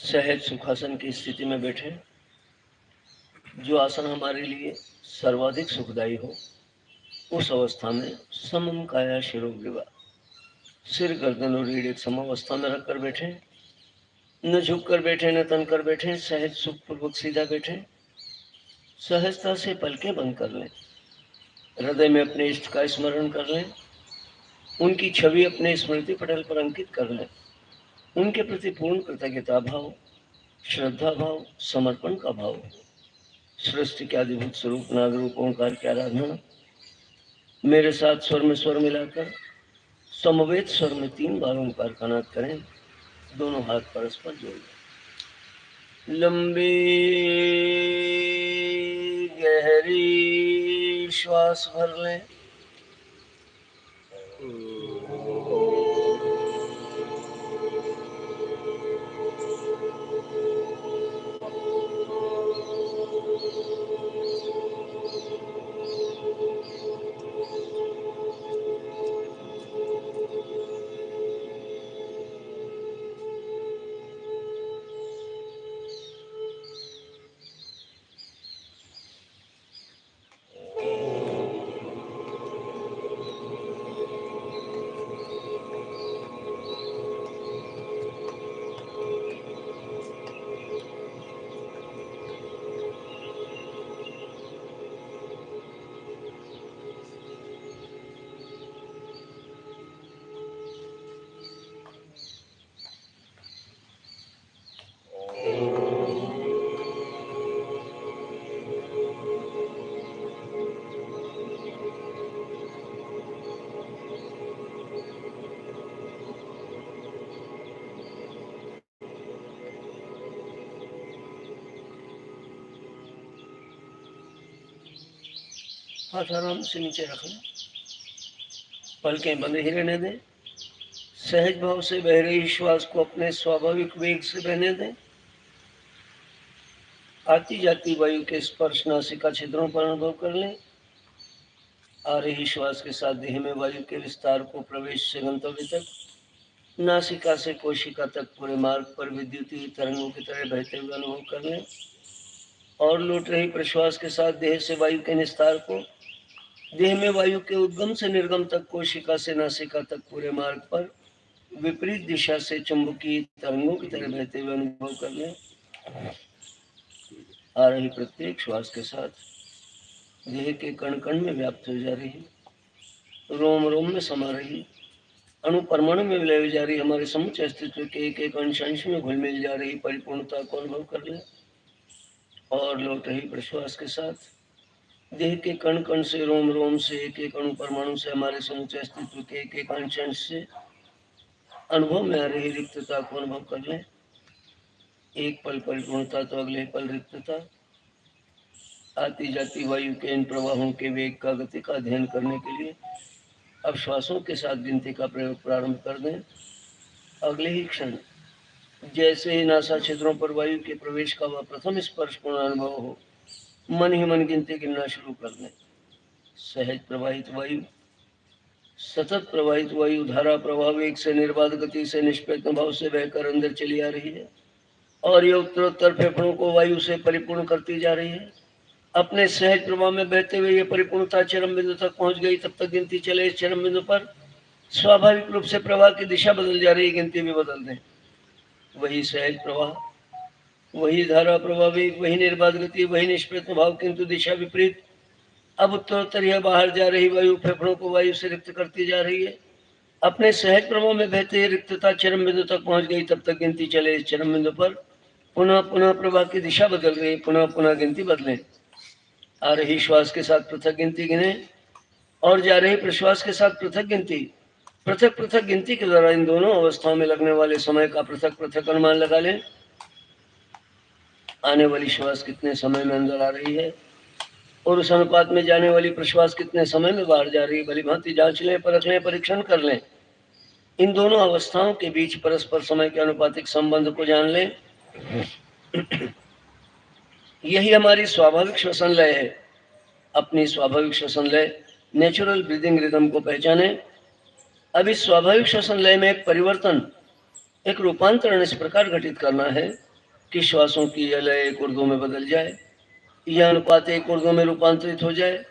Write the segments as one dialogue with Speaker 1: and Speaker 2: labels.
Speaker 1: सहज सुखासन की स्थिति में बैठे। जो आसन हमारे लिए सर्वाधिक सुखदायी हो, उस अवस्था में समम काया शिरोग्रीवा, सिर गर्दन और रीढ़ एक सम अवस्था में रखकर बैठे। न झुक कर बैठे न तन कर बैठे, सहज सुखपूर्वक सीधा बैठे। सहजता से पलकें बंद कर लें। हृदय में अपने इष्ट का स्मरण कर लें। उनकी छवि अपने स्मृति पटल पर अंकित कर लें। उनके प्रति पूर्ण कृतज्ञता भाव, श्रद्धा भाव, समर्पण का भाव। सृष्टि के आदिभूत स्वरूप नागरूप ओंकार की आराधना। मेरे साथ स्वर में स्वर मिलाकर समवेत स्वर में 3 बार ओंकार का नाद करें। दोनों हाथ परस्पर जोड़ लें। लंबी गहरी श्वास भर लें। हाथ आराम से नीचे रख लें। पलकें बंद ही रहने दें। सहज भाव से बह रही श्वास को अपने स्वाभाविक वेग से बहने दें। आती जाती वायु के स्पर्श नासिका छिद्रों पर अनुभव कर लें। आ रही श्वास के साथ देह में वायु के विस्तार को प्रवेश से गंतव्य तक, नासिका से कोशिका तक पूरे मार्ग पर विद्युतीय तरंगों की तरह बहते हुए अनुभव कर लें। और लौट रही प्रश्वास के साथ देह से वायु के निस्तार को, देह में वायु के उद्गम से निर्गम तक, कोशिका से नासिका तक पूरे मार्ग पर विपरीत दिशा से चुंबकीय तरंगों की तरह बहते हुए अनुभव कर लें। आ रही प्रत्येक श्वास के साथ देह के कण कण में व्याप्त हो जा रही, रोम रोम में समा रही, अणु परमाणु में विलय जा रही हमारे समुचे अस्तित्व के एक एक अंश अंश में घुल मिल जा रही परिपूर्णता को अनुभव कर लें। और लौट रही प्रश्वास के साथ देह के कण कण से, रोम रोम से, एक एक अणु परमाणु से, हमारे समुचे अस्तित्व के एक एक अंश अंश से अनुभव में आ रही रिक्तता को अनुभव कर लें। एक पल परिपूर्णता तो अगले पल रिक्तता। आती जाती वायु के इन प्रवाहों के वेग का, गति का अध्ययन करने के लिए अब श्वासों के साथ गिनती का प्रयोग प्रारंभ कर दें। अगले ही क्षण जैसे ही नासा छिद्रों पर वायु के प्रवेश का वह प्रथम स्पर्शपूर्ण अनुभव हो, मन ही मन गिनती गिनना शुरू कर दें। सहज प्रवाहित वायु, सतत प्रवाहित वायु धारा प्रवाह वेग से, निर्बाध गति से, निष्प्रयत्न भाव से बहकर अंदर चली आ रही है और ये उत्तरोत्तर फेफड़ों को वायु से परिपूर्ण करती जा रही है। अपने सहज प्रवाह में बहते हुए ये परिपूर्णता चरम बिंदु तक पहुंच गई। तब तक गिनती चले। इस चरम बिंदु पर स्वाभाविक रूप से प्रवाह की दिशा बदल जा रही है, गिनती भी बदल दें। वही सहज प्रवाह, वही धारा प्रवाह वेग, वही निर्बाध गति, वही निष्प्रयत्न भाव, किंतु दिशा विपरीत। अब उत्तरोत्तर यह बाहर जा रही वायु फेफड़ों को वायु से रिक्त करती जा रही है। अपने सहज प्रवाह में बहते रिक्तता चरम बिंदु तक पहुंच गई। तब तक गिनती चले। इस चरम बिंदु पर पुनः पुनः प्रवाह की दिशा बदल गई। पुनः पुनः गिनती बदलें। आ रही श्वास के साथ पृथक गिनती गिने और जा रही प्रश्वास के साथ पृथक गिनती। पृथक पृथक गिनती के द्वारा इन दोनों अवस्थाओं में लगने वाले समय का पृथक पृथक अनुमान लगा लें। आने वाली श्वास कितने समय में अंदर आ रही है और उस अनुपात में जाने वाली प्रश्वास कितने समय में बाहर जा रही है, भली भांति जांच लें, परख लें, परीक्षण कर लें। इन दोनों अवस्थाओं के बीच परस्पर समय के अनुपातिक संबंध को जान लें। यही हमारी स्वाभाविक श्वसन लय है। अपनी स्वाभाविक श्वसन लय, नेचुरल ब्रीदिंग रिदम को पहचाने। अब इस स्वाभाविक श्वसन लय में एक परिवर्तन, एक रूपांतरण इस प्रकार घटित करना है कि श्वासों की यह लय एक उर्दू में बदल जाए, यह अनुपात एक उर्दू में रूपांतरित हो जाए,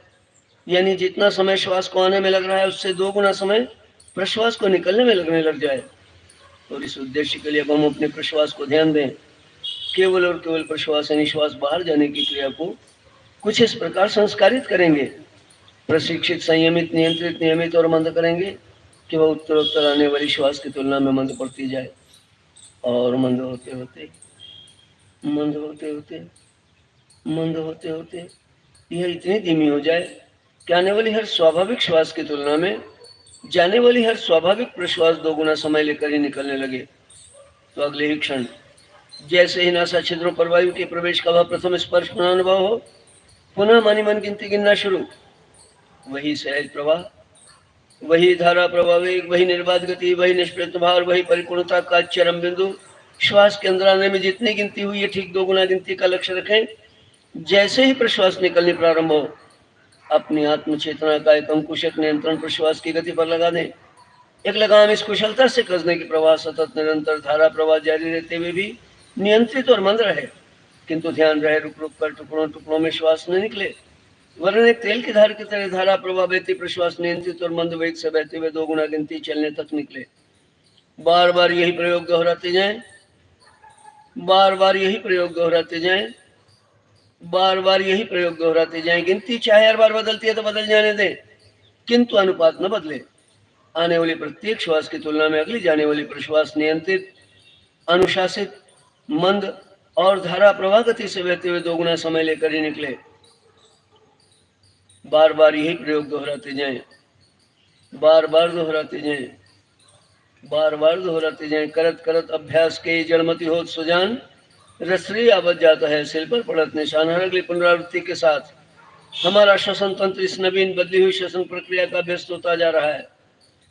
Speaker 1: यानी जितना समय श्वास को आने में लग रहा है उससे 2 गुना समय प्रश्वास को निकलने में लगने लग जाए। और इस उद्देश्य के लिए अब हम अपने प्रश्वास को ध्यान दें। केवल और केवल प्रश्वास यानी श्वास बाहर जाने की क्रिया को कुछ इस प्रकार संस्कारित करेंगे, प्रशिक्षित, संयमित, नियंत्रित, नियमित और मंद करेंगे कि वह उत्तरोत्तर आने वाली श्वास की तुलना में मंद पड़ती जाए, और मंद होते होते मंद होते होते मंद होते होते यह इतनी धीमी हो जाए कि आने वाली हर स्वाभाविक श्वास की तुलना में जाने वाली हर स्वाभाविक प्रश्वास 2 गुना समय लेकर ही निकलने लगे। तो अगले ही क्षण जैसे ही नासा छिद्रों पर वायु के प्रवेश का वह प्रथम स्पर्श पुनः अनुभव हो, पुनः मानी मन गिनती गिनना शुरू। वही सहज प्रवाह, वही धारा प्रवाह वेग, वही निर्बाध गति, वही निष्प्रयत्न भाव, वही परिपूर्णता का चरम बिंदु। श्वास के अंदर आने में जितनी गिनती हुई है ठीक 2 गुना गिनती का लक्ष्य रखें। जैसे ही प्रश्वास निकलने प्रारंभ हो, अपनी आत्म चेतना का एक अंकुश नियंत्रण प्रश्वास की गति पर लगा दें। एक लगाम इस कुशलता से कसने की प्रवाह सतत निरंतर धारा प्रवाह जारी रहते हुए भी नियंत्रित और मंद रहे, किंतु ध्यान रहे रुक रुक कर टुकड़ों टुकड़ों में श्वास न निकले, वरन एक तेल की धार की तरह धारा प्रवाह बहती प्रश्वास नियंत्रित और मंद वेग से बहते हुए 2 गुना गिनती चलने तक निकले। बार बार यही प्रयोग दोहराते जाएं, बार बार यही प्रयोग दोहराते जाएं, बार बार यही प्रयोग दोहराते जाएं। गिनती चाहे हर बार बदलती है तो बदल जाने दें, किंतु अनुपात न बदले। आने वाली प्रत्येक श्वास की तुलना में अगली जाने वाली प्रश्वास नियंत्रित, अनुशासित, मंद और धारा प्रवाह गति से बहते हुए 2 गुना समय लेकर ही निकले। बार बार यही प्रयोग दोहराते जाएं, बार बार दोहराते जाएं, बार बार दोहराते जाएं। करत करत अभ्यास के जड़मति होत सुजान, रसरी आवत जाता है सिल पर पड़त निशान। हर अगली पुनरावृत्ति के साथ हमारा श्वसन तंत्र इस नवीन बदली हुई श्वसन प्रक्रिया का अभ्यस्त होता जा रहा है।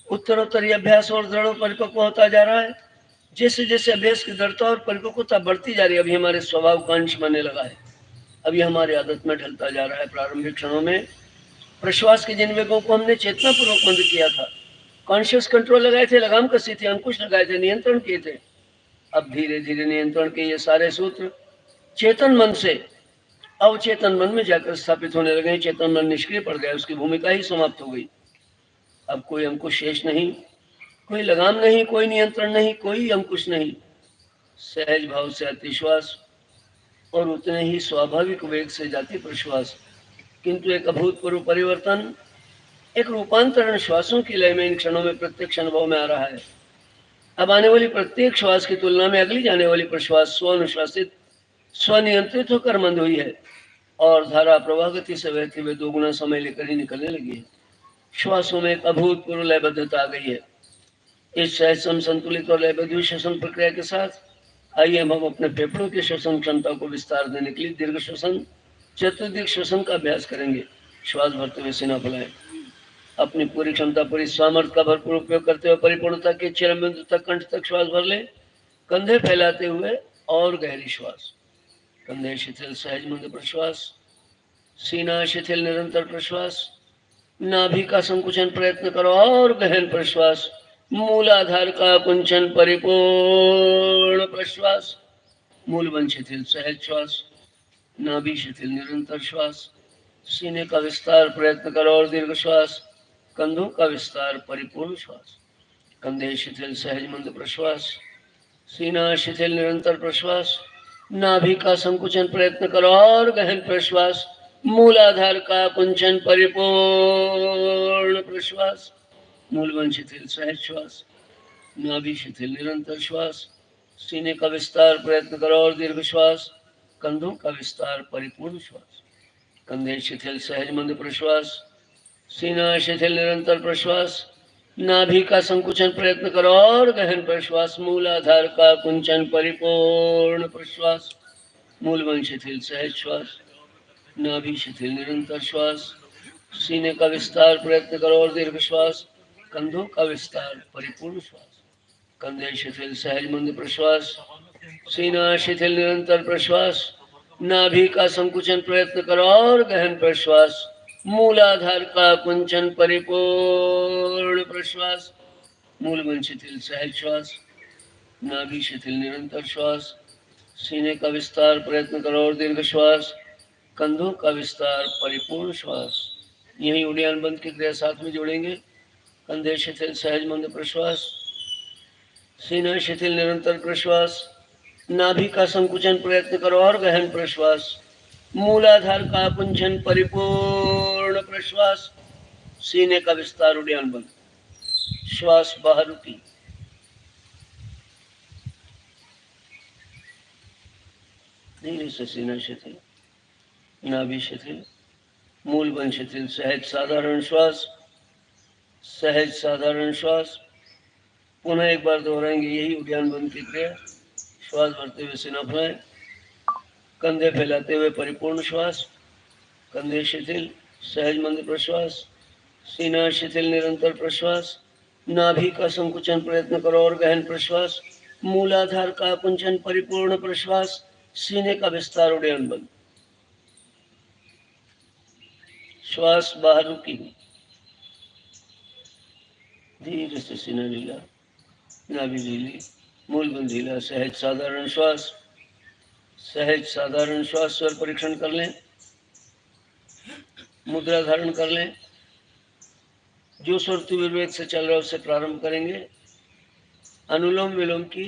Speaker 1: उत्तरोत्तर यह अभ्यास और दृढ़ परिपक्व होता जा रहा है। जैसे जैसे अभ्यास की दृढ़ता और परिपक्वता बढ़ती जा रही है, अभी हमारे स्वभाव का अंश बनने लगा है, अभी हमारी आदत में ढलता जा रहा है। प्रारंभिक क्षणों में प्रश्वास के जिन वेगों को हमने चेतनापूर्वक मंद किया था, कॉन्शियस कंट्रोल लगाए थे, लगाम कसी थी, अंकुश लगाए थे, नियंत्रण किए थे, अब धीरे धीरे नियंत्रण के ये सारे सूत्र चेतन मन से अवचेतन मन में जाकर स्थापित होने लगे। चेतन मन निष्क्रिय पड़ गया, उसकी भूमिका ही समाप्त हो गई। अब कोई अंकुश शेष नहीं, कोई लगाम नहीं, कोई नियंत्रण नहीं, कोई अंकुश नहीं। सहज भाव से आती श्वास और उतने ही स्वाभाविक वेग से जाती प्रश्वास, किंतु एक अभूतपूर्व परिवर्तन, एक रूपांतरण श्वासों की लय में इन क्षणों में प्रत्यक्ष अनुभव में आ रहा है। अब आने वाली प्रत्येक श्वास की तुलना में अगली जाने वाली प्रश्वास स्वनुशासित, स्वनियंत्रित होकर मंद हुई है और धारा प्रवाह गति से बहते हुए 2 गुना समय लेकर ही निकलने लगी है। श्वासों में एक अभूतपूर्व लयबद्धता आ गई है। इस सहसम संतुलित और लयबद्ध श्वसन प्रक्रिया के साथ आइए हम अपने फेफड़ों की श्वसन क्षमता को विस्तार देने के लिए दीर्घ श्वसन, चतुर्दिक श्वसन का अभ्यास करेंगे। श्वास भरते हुए सीना फुलाएं, अपनी पूरी क्षमता, पूरी सामर्थ्य का भरपूर उपयोग करते हुए परिपूर्णता के चरम बिंदु तक कंठ तक श्वास भर ले। कंधे फैलाते हुए और गहरी श्वास, कंधे शिथिल सहज मंद प्रश्वास, सीना शिथिल निरंतर प्रश्वास, नाभि का संकुचन प्रयत्न करो और गहन प्रश्वास, मूलाधार का कुंचन परिपूर्ण प्रश्वास, मूलबन शिथिल सहज श्वास, नाभि शिथिल निरंतर श्वास, सीने का विस्तार प्रयत्न करो और दीर्घ श्वास, कंधों का विस्तार परिपूर्ण श्वास, कंधे शिथिल सहज मंद प्रश्वास, सीना शिथिल निरंतर प्रश्वास, नाभि का संकुचन प्रयत्न करो और गहन प्रश्वास, मूलाधार का कुंचन परिपूर्ण प्रश्वास, मूलबन शिथिल सहज श्वास, नाभि शिथिल निरंतर श्वास, सीने का विस्तार प्रयत्न करो और दीर्घ श्वास, कंधों का विस्तार परिपूर्ण श्वास, कंधे शिथिल सहज मंद प्रश्वास, सीना शिथिल निरंतर प्रश्वास, नाभि का संकुचन प्रयत्न करो और गहन प्रश्वास, मूलाधार का कुंचन परिपूर्ण प्रश्वास, मूलबन शिथिल सहज श्वास, नाभि शिथिल निरंतर श्वास, सीने का विस्तार प्रयत्न करो और दीर्घ श्वास, कंधों का विस्तार परिपूर्ण श्वास, कंधे शिथिल सहज मंद प्रश्वास, सीना शिथिल निरंतर प्रश्वास, नाभि का संकुचन प्रयत्न करो और गहन प्रश्वास, मूलाधार का कुंचन परिपूर्ण प्रश्वास, मूलबन शिथिल सहज श्वास, नाभि शिथिल निरंतर श्वास, सीने का विस्तार, प्रयत्न करो और दीर्घ श्वास। कंधों का विस्तार, परिपूर्ण श्वास। यही उड़ान बंद की क्रिया साथ में जोड़ेंगे। कंधे शिथिल, सहज मंद प्रश्वास। सीना शिथिल, निरंतर प्रश्वास। नाभि का संकुचन, प्रयत्न करो और गहन प्रश्वास। मूलाधार का कुंचन, परिपूर्ण प्रश्वास। सीने का विस्तार, उड़ान बंद। श्वास बाहर रुकी। धीरे से सीना शिथिल, नाभि शिथिल, मूल बंद शिथिल। सहज साधारण श्वास, सहज साधारण श्वास। पुनः एक बार दोहराएंगे यही उड़ान बंद की क्रिया। श्वास भरते हुए सीना फैलाएं, कंधे फैलाते हुए परिपूर्ण श्वास। कंधे शिथिल, सहज मंद प्रश्वास। सीना शिथिल, निरंतर प्रश्वास। नाभि का संकुचन, प्रयत्न करो और गहन प्रश्वास। मूलाधार का कुंचन, परिपूर्ण प्रश्वास। सीने का विस्तार, उड़ान बंद। श्वास बाहर रुकी। धीरे से सीना ढीला, नाभि ढीली, मूल बंद ढीला। सहज साधारण श्वास, सहज साधारण श्वास। स्वर परीक्षण कर लें, मुद्रा धारण कर लें। जो स्वर तीव्र वेग से चल रहा है उससे प्रारंभ करेंगे। अनुलोम विलोम की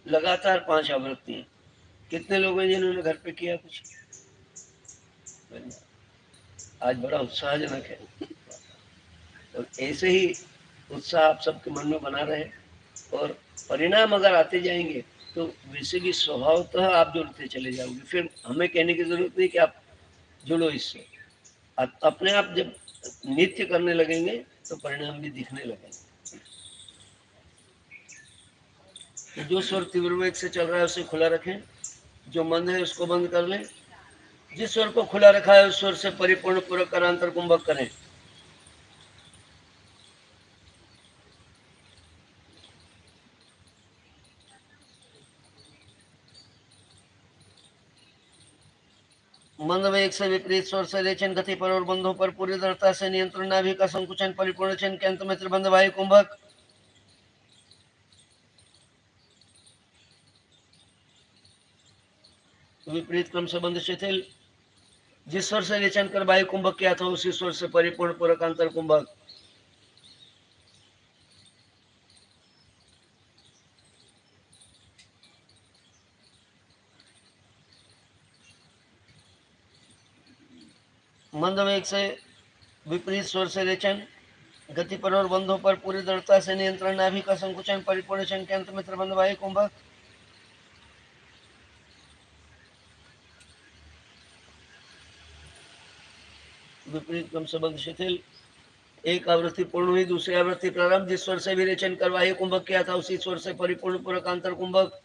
Speaker 1: लगातार 5 आवृत्तियां। कितने लोग हैं जिन्होंने घर पे किया कुछ? आज बड़ा उत्साहजनक है। और ऐसे ही उत्साह आप सबके मन में बना रहे, और परिणाम अगर आते जाएंगे तो वैसे भी स्वभावतः आप जुड़ते चले जाओगे। फिर हमें कहने की जरूरत नहीं कि आप जुड़ो इससे। अपने आप जब नित्य करने लगेंगे तो परिणाम भी दिखने लगेंगे। तो जो स्वर तीव्र वेग से चल रहा है उसे खुला रखें, जो मंद है उसको बंद कर लें। जिस स्वर को खुला रखा है उस स्वर से परिपूर्ण पूरक करांतर कुंभक करें। मंद वेग से विपरीत स्वर से रेचन, गति पर और बंधों पर पूरी दृढ़ता से नियंत्रण। नाभि का संकुचन, परिपूर्ण चन के अंत में त्रिबंध वायु कुंभक। विपरीत क्रम से बंध शिथिल। जिस स्वर से रेचन कर वायु कुंभक किया था उसी स्वर से परिपूर्ण पूरक अंतर कुंभक। मंद वेग से विपरीत स्वर से रेचन, गति पर और बंधों पर पूरी दृढ़ता से नियंत्रण। नाभि का संकुचन, परिपूर्ण चन के अंत में त्रिबंध वायु कुंभक। विपरीत क्रम से बंध शिथिल। एक आवृत्ति पूर्ण हुई, दूसरी आवृत्ति प्रारंभ। जिस स्वर से विरेचन कर वायु कुंभक किया था उसी स्वर से परिपूर्ण पूरक अंतर कुंभक।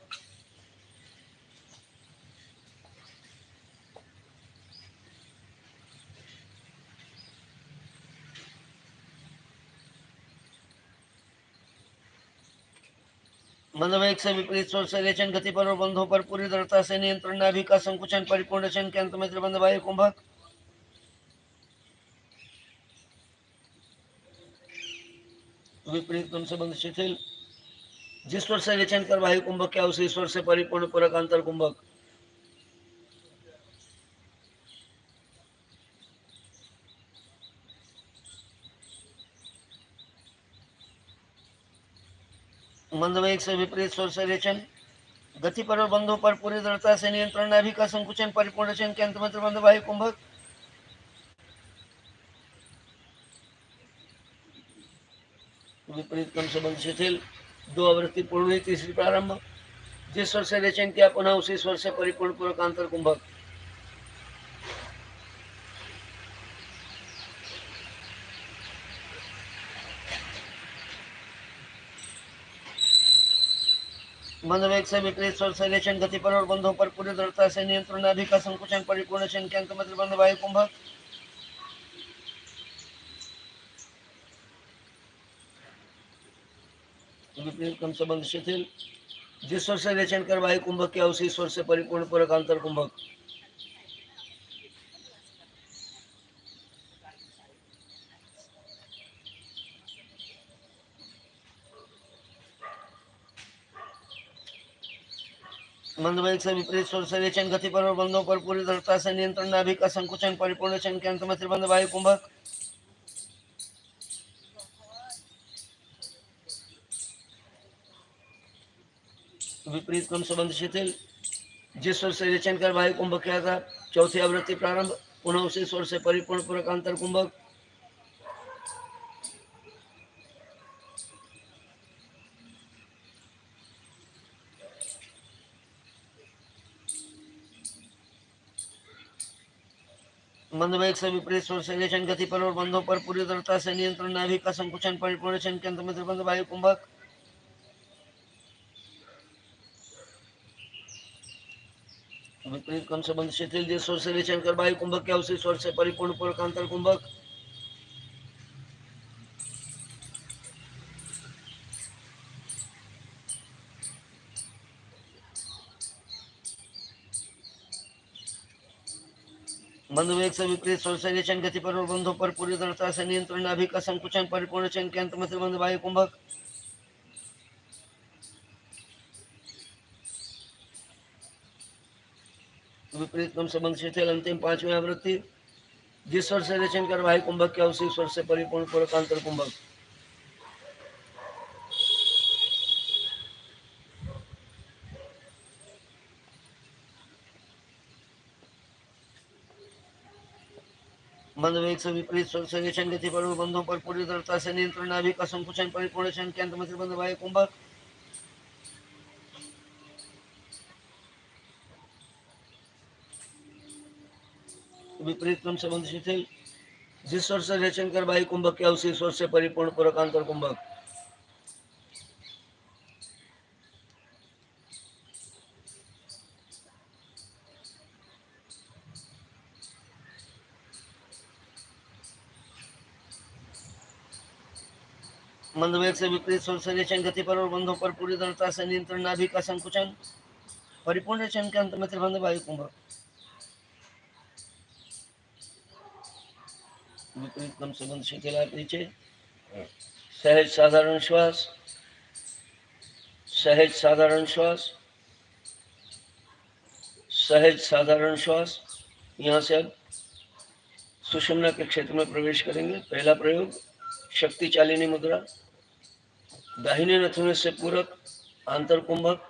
Speaker 1: मंद वेग से विपरीत स्वर से रेचन, गति पर और बंधों पर पूरी दृढ़ता से नियंत्रण। नाभि का संकुचन, परिपूर्ण चन के अंत में त्रिबंध वायु कुंभक। विपरीत क्रम से बंध शिथिल। जिस स्वर से रेचन कर वायु कुंभक किया उसी स्वर से परिपूर्ण पूरक अंतर कुंभक। मंद वेग से विपरीत स्वर से रेचन, गति पर और बंधों पर पूरी दृढ़ता से नियंत्रण। नाभि का संकुचन, परिपूर्ण चन के अंत में त्रिबंध वायु कुंभक। विपरीत क्रम से बंध शिथिल। 2 आवृत्ति पूर्ण हुई, तीसरी प्रारंभ। जिस स्वर से रेचन किया पुनः उसी स्वर से परिपूर्ण पूरक अंतर कुंभक। मंद वेग से विपरीत स्वर से रेचन, गति पर और बंधों पर पूरी दृढ़ता से नियंत्रण। नाभि का संकुचन, परिपूर्ण चन के अंत में त्रिबंध वायु कुंभक। विपरीत क्रम से बंध शिथिल। जिस स्वर से रेचन कर वायु कुंभक किया उसी स्वर से परिपूर्ण पूरक अंतर कुंभक। मंदवेग से विपरीत स्वर से रेचन गति पर और बंधों पर पूरी दृढ़ता से नियंत्रण, नाभि का संकुचन, परिपूर्ण चन के अंत में त्रिबंध वायु कुंभक। विपरीत क्रम संबंध शिथिल, जिस स्वर से रेचन कर वायु कुंभक किया था, चौथी आवृत्ति प्रारंभ, पुनः उसी स्वर से परिपूर्ण पूरक अंतर कुंभक। मंदवेग से विपरीत स्वर से रेचन गति पर और बंधों पर पूरी दृढ़ता से नियंत्रण, नाभि का संकुचन, परिपूर्ण चन के अंत में त्रिबंध वायु कुंभक। विपरीत क्रम संबंध शिथिल, जिस स्वर से रेचन कर वायु कुंभक किया, उसी स्वर से परिपूर्ण पूरक अंतर कुंभक। मंदवेग से विपरीत स्वर से रेचन गति पर और बंधों पर पूरी दृढ़ता से नियंत्रण, नाभि का संकुचन, परिपूर्ण चन के अंत में त्रिबंध वायु कुंभक। विपरीत क्रम संबंध शिथिल, अंतिम पांचवी आवृत्ति, जिस स्वर से रेचन कर वायु कुंभक किया, उसी स्वर से परिपूर्ण पूरक अंतर कुंभक। मंदवेग से विपरीत स्वर से रेचन गति पर और बंधों पर पूरी दृढ़ता से नियंत्रण, नाभि का संकुचन, परिपूर्ण चन के अंत में त्रिबंध वायु कुंभक। विपरीत क्रम संबंध शिथिल, जिस स्वर से रेचन कर वायु कुंभक किया, उसी स्वर से परिपूर्ण पूरक अंतर कुंभक। मंदवेग से विपरीत स्वर से रेचन गति पर और बंधों पर पूरी दृढ़ता से नियंत्रण, नाभि का संकुचन, परिपूर्ण चन के अंत में त्रिबंध वायु कुंभक। विपरीत क्रम संबंध शिथिल, आप नीचे सहज साधारण श्वास, सहज साधारण श्वास, सहज साधारण श्वास। यहाँ से अब सुषुम्ना के क्षेत्र में प्रवेश करेंगे। पहला प्रयोग, शक्ति चालिनी मुद्रा, दाहिने नथुने से पूरक आंतर कुंभक,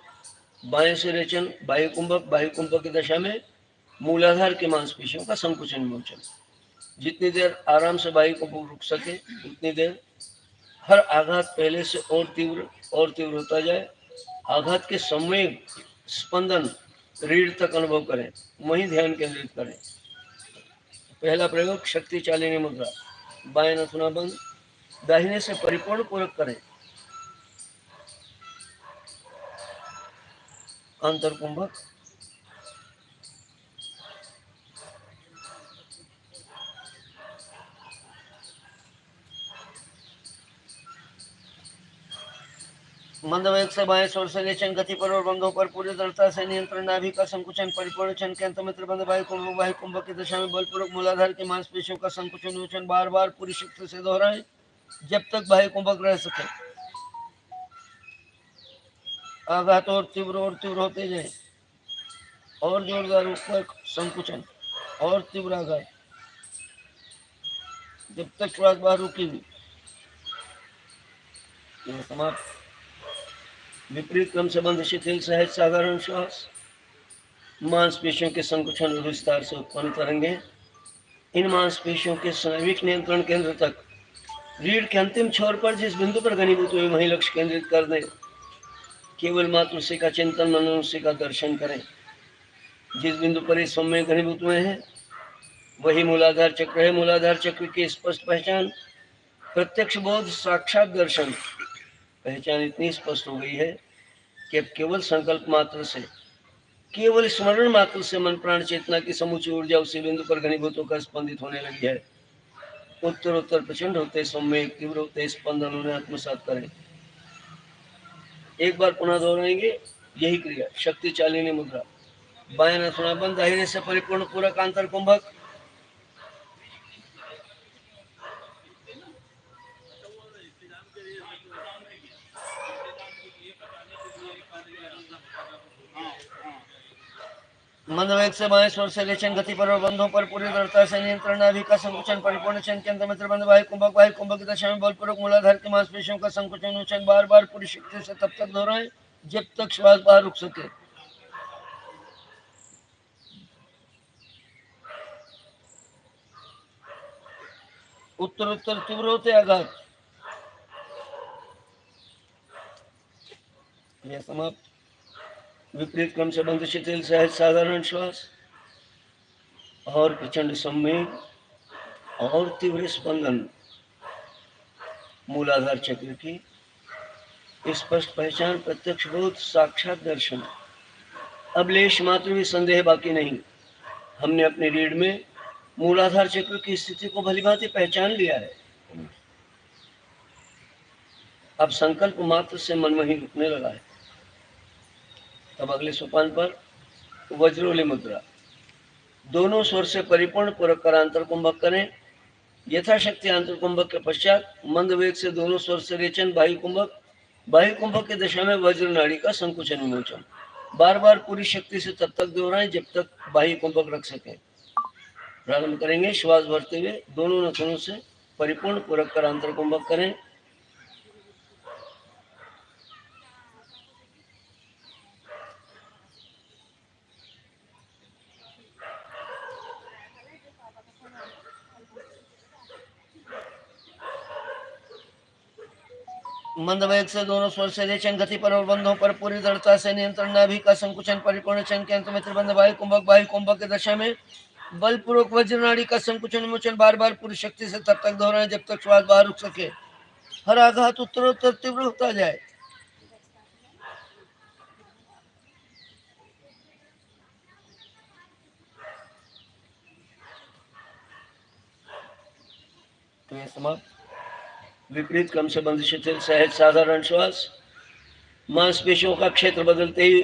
Speaker 1: बाएं से रेचन वायु कुंभक, वायु कुंभक की दशा में मूलाधार की मांसपेशियों का संकुचन मोचन। जितनी देर आराम से वायु कुंभक रुक सके उतनी देर हर आघात पहले से और तीव्र होता जाए। आघात के संवेग स्पंदन रीढ़ तक अनुभव करें, वहीं ध्यान केंद्रित करें। पहला प्रयोग, शक्ति चालिनी मुद्रा, बाएं नथुना बंद, दाहिने से परिपूर्ण पूरक करें अंतर कुंभक। मंदवेग से बाएं स्वर से रेचन गति पर और बंधों पर पूरी दृढ़ता से नियंत्रण, नाभि का संकुचन, परिपूर्ण चन के अंत में त्रिबंध वायु कुंभक की दशा में बलपूर्वक मूलाधार की मांसपेशियों का संकुचन मोचन बार बार पूरी शक्ति से दोहराएं जब तक वायु कुंभक रह सके। आघात और तीव्र होते जाए, और जोरदार ऊपर संकुचन और तीव्र आघात जब तक श्वास बाहर रुकी हुई। समाप्त। विपरीत क्रम संबंध शिथिल, सहज साधारण श्वास, मांसपेशियों के संकुचन और विस्तार से उत्पन्न करेंगे। इन मांसपेशियों के स्नायुविक नियंत्रण केंद्र तक रीढ़ के अंतिम छोर पर जिस बिंदु पर घनीभूत हुए वहीं लक्ष्य केंद्रित कर दें। केवल मात्र उसी का चिंतन, मन उसी का दर्शन करें। जिस बिंदु पर इस समय घनीभूत हुए हैं वही मूलाधार चक्र है। मूलाधार चक्र की स्पष्ट पहचान, प्रत्यक्ष बोध, साक्षात दर्शन, पहचान इतनी स्पष्ट हो गई है कि अब केवल संकल्प मात्र से, केवल स्मरण मात्र से मन प्राण चेतना की समूची ऊर्जा उसी बिंदु पर घनीभूत होकर स्पंदित होने लगी है। उत्तर प्रचंड होते, सौम्य तीव्र होते स्पंदन उन्हें आत्मसात करें। एक बार पुनः दोहराएंगे यही क्रिया, शक्ति चालिनी मुद्रा, बाएं नथुना बंद, दाहिने से परिपूर्ण पूरक आंतर कुंभक। मंद वेग से बाएं स्वर से रेचन गति पर और बंधों पर पूरी दृढ़ता से नियंत्रण, नाभि का संकुचन, परिपूर्ण चयन के अंत में त्रिबंध वायु कुंभक की दशा में बलपूर्वक मूलाधार की मांसपेशियों का संकुचन उच्चन बार बार पूरी शक्ति से तब तक दोहराएं जब तक श्वास बाहर रुक सके। उत्तर उत्तर तीव्र होते आघात। यह समाप्त। विपरीत क्रम से बंध शिथिल सहज साधारण श्वास और प्रचंड संवेग और तीव्र स्पंदन। मूलाधार चक्र की स्पष्ट पहचान, प्रत्यक्ष बोध, साक्षात दर्शन। अब लेश मात्र भी संदेह बाकी नहीं। हमने अपनी रीढ़ में मूलाधार चक्र की स्थिति को भलीभांति पहचान लिया है। अब संकल्प मात्र से मन वहीं रुकने लगा है। तब अगले सोपान पर वज्रोली मुद्रा। दोनों स्वर से परिपूर्ण पूरक कर आंतर कुंभक करें। यथाशक्ति आंतर कुंभक के पश्चात मंद वेग से दोनों स्वर से रेचन बाह्य कुंभक की दशा में वज्र नाड़ी का संकुचन विमोचन। बार बार पूरी शक्ति से तब तक दोहराएं जब तक बाह्य कुंभक रख सके। प्रारंभ करेंगे श्वास भरते हुए। दोनों नथनों से परिपूर्ण पूरक कर आंतर कुंभक करें। मंद वेग से दोनों स्वर से रेचन गति पर और बंधों पर पूरी दृढ़ता से नियंत्रण, नाभि का संकुचन, परिपूर्ण चयन के अंत में त्रिबंध बाह्य कुंभक की दशा में बलपूर्वक वज्र नाड़ी का संकुचन विमोचन। बार बार पूरी शक्ति से तब तक दोहराएं जब तक श्वास बाहर रुक सके। हर आघात उत्तरोत्तर तीव्र होता जाए। तो ये समाप्त। विपरीत क्रम से बंध शिथिल सहज साधारण श्वास। मांसपेशियों का क्षेत्र बदलते ही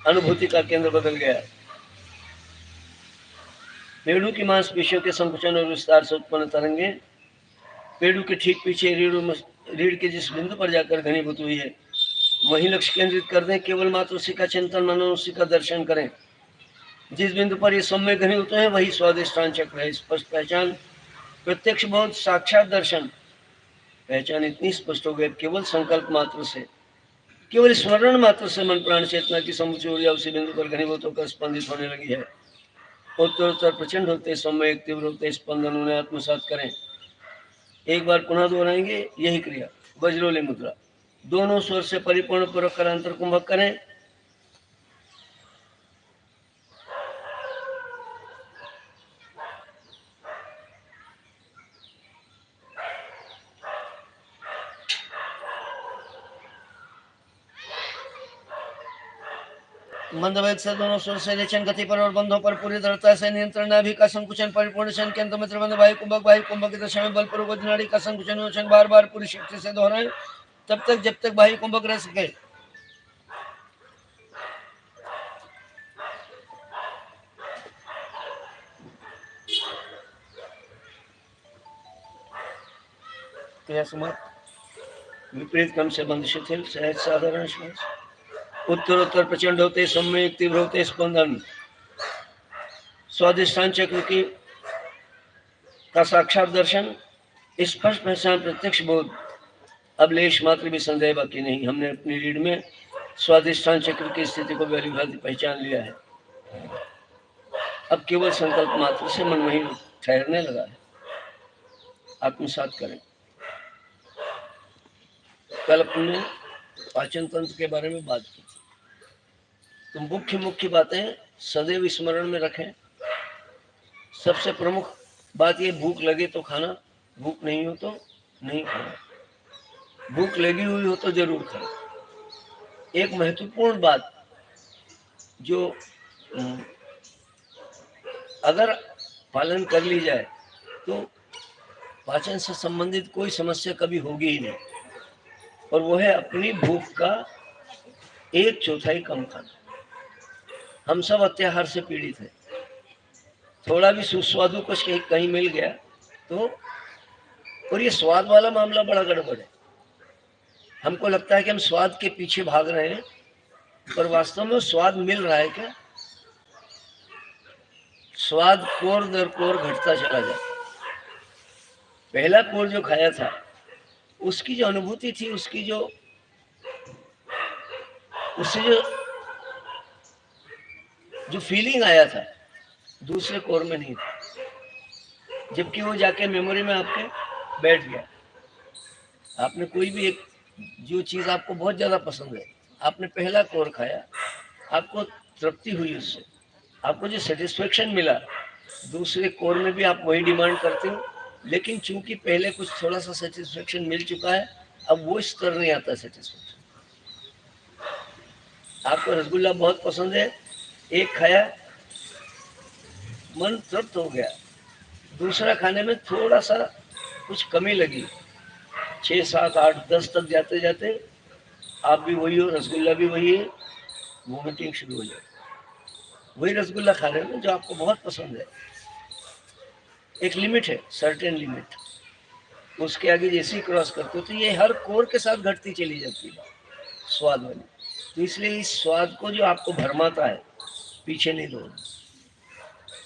Speaker 1: अनुभूति का केंद्र बदल गया। पेड़ू की मांसपेशियों के संकुचन और विस्तार से उत्पन्न तरंगे पेड़ू के ठीक पीछे रीढ़ के जिस बिंदु पर जाकर घनीभूत हुई है वहीं लक्ष्य केंद्रित कर दें। केवल मात्र उसी का चिंतन, मनन, उसी का दर्शन करें। जिस बिंदु पर ये समय घनीभूत है वही स्वादिष्टान चक्र है। स्पष्ट पहचान, प्रत्यक्ष बोध, साक्षात दर्शन। पहचान इतनी स्पष्ट हो गई केवल संकल्प मात्र से, केवल स्मरण मात्र से मन प्राण चेतना की समूची ऊर्जा उसी बिंदु पर घनीभूत होकर स्पंदित होने लगी है। उत्तरोत्तर प्रचंड होते समय तीव्र होते स्पंदन उन्हें आत्मसात करें। एक बार पुनः दोहराएंगे यही क्रिया। वज्रोली मुद्रा। दोनों स्वर से परिपूर्ण पूरक कर अंतर कुंभक करें। मंद वेग से दोनों स्वर से रेचन गति पर और बंधों पर पूरी दृढ़ता से नियंत्रण, नाभि का संकुचन, परिपूर्ण चयन के अंत में त्रिबंध बाह्य कुंभक की दशा में बलपूर्वक वज्र नाड़ी का संकुचन विमोचन। बार बार पूरी शक्ति से दोहराएं तब तक जब तक बाह्य कुंभक रह सके। विपरीत क्रम से बंध शिथिल सहज साधारण श्वास। उत्तरोत्तर प्रचंड होते समय तीव्र होते स्पंदन। स्वादिष्टान चक्र की का साक्षात दर्शन, स्पष्ट पहचान, प्रत्यक्ष बोध। अब लेश मात्र भी संदेह बाकी नहीं। हमने अपनी रीढ़ में स्वादिष्टान चक्र की स्थिति को भलीभांति पहचान लिया है। अब केवल संकल्प मात्र से मन वहीं ठहरने लगा है। आत्मसात करें। कल अपने पाचन तंत्र के बारे में बात की। तो मुख्य बातें सदैव स्मरण में रखें। सबसे प्रमुख बात ये, भूख लगे तो खाना, भूख नहीं हो तो नहीं खाना। भूख लगी हुई हो तो जरूर खाना। एक महत्वपूर्ण बात जो अगर पालन कर ली जाए तो पाचन से संबंधित कोई समस्या कभी होगी ही नहीं, और वो है अपनी भूख का 1/4 कम खाना। हम सब अत्याहार से पीड़ित हैं। थोड़ा भी सुस्वादु कुछ कहीं मिल गया तो, और ये स्वाद वाला मामला बड़ा गड़बड़ है। हमको लगता है कि हम स्वाद के पीछे भाग रहे हैं, पर वास्तव में स्वाद मिल रहा है क्या? स्वाद कोर दर कोर घटता चला जाता। पहला कोर जो खाया था उसकी जो अनुभूति थी, उसकी जो उससे जो फीलिंग आया था दूसरे कोर में नहीं था, जबकि वो जाके मेमोरी में आपके बैठ गया। आपने कोई भी एक जो चीज़ आपको बहुत ज़्यादा पसंद है, आपने पहला कोर खाया, आपको तृप्ति हुई उससे, आपको जो सेटिस्फेक्शन मिला, दूसरे कोर में भी आप वही डिमांड करते हो, लेकिन चूंकि पहले कुछ थोड़ा सा सेटिस्फेक्शन मिल चुका है, अब वो स्तर नहीं आता सेटिस्फेक्शन। आपको रसगुल्ला बहुत पसंद है, एक खाया, मन तृप्त हो गया, दूसरा खाने में थोड़ा सा कुछ कमी लगी, 6, 7, 8, 10 तक जाते जाते आप भी वही हो, रसगुल्ला भी वही है, वोमिटिंग शुरू हो जाए। वही रसगुल्ला खा रहे हो जो आपको बहुत पसंद है, एक लिमिट है, सर्टेन लिमिट, उसके आगे जैसे ही क्रॉस करते हो तो ये हर कोर के साथ घटती चली जाती है स्वाद वाली। तो इसलिए इस स्वाद को जो आपको भरमाता है, पीछे नहीं दौड़ना,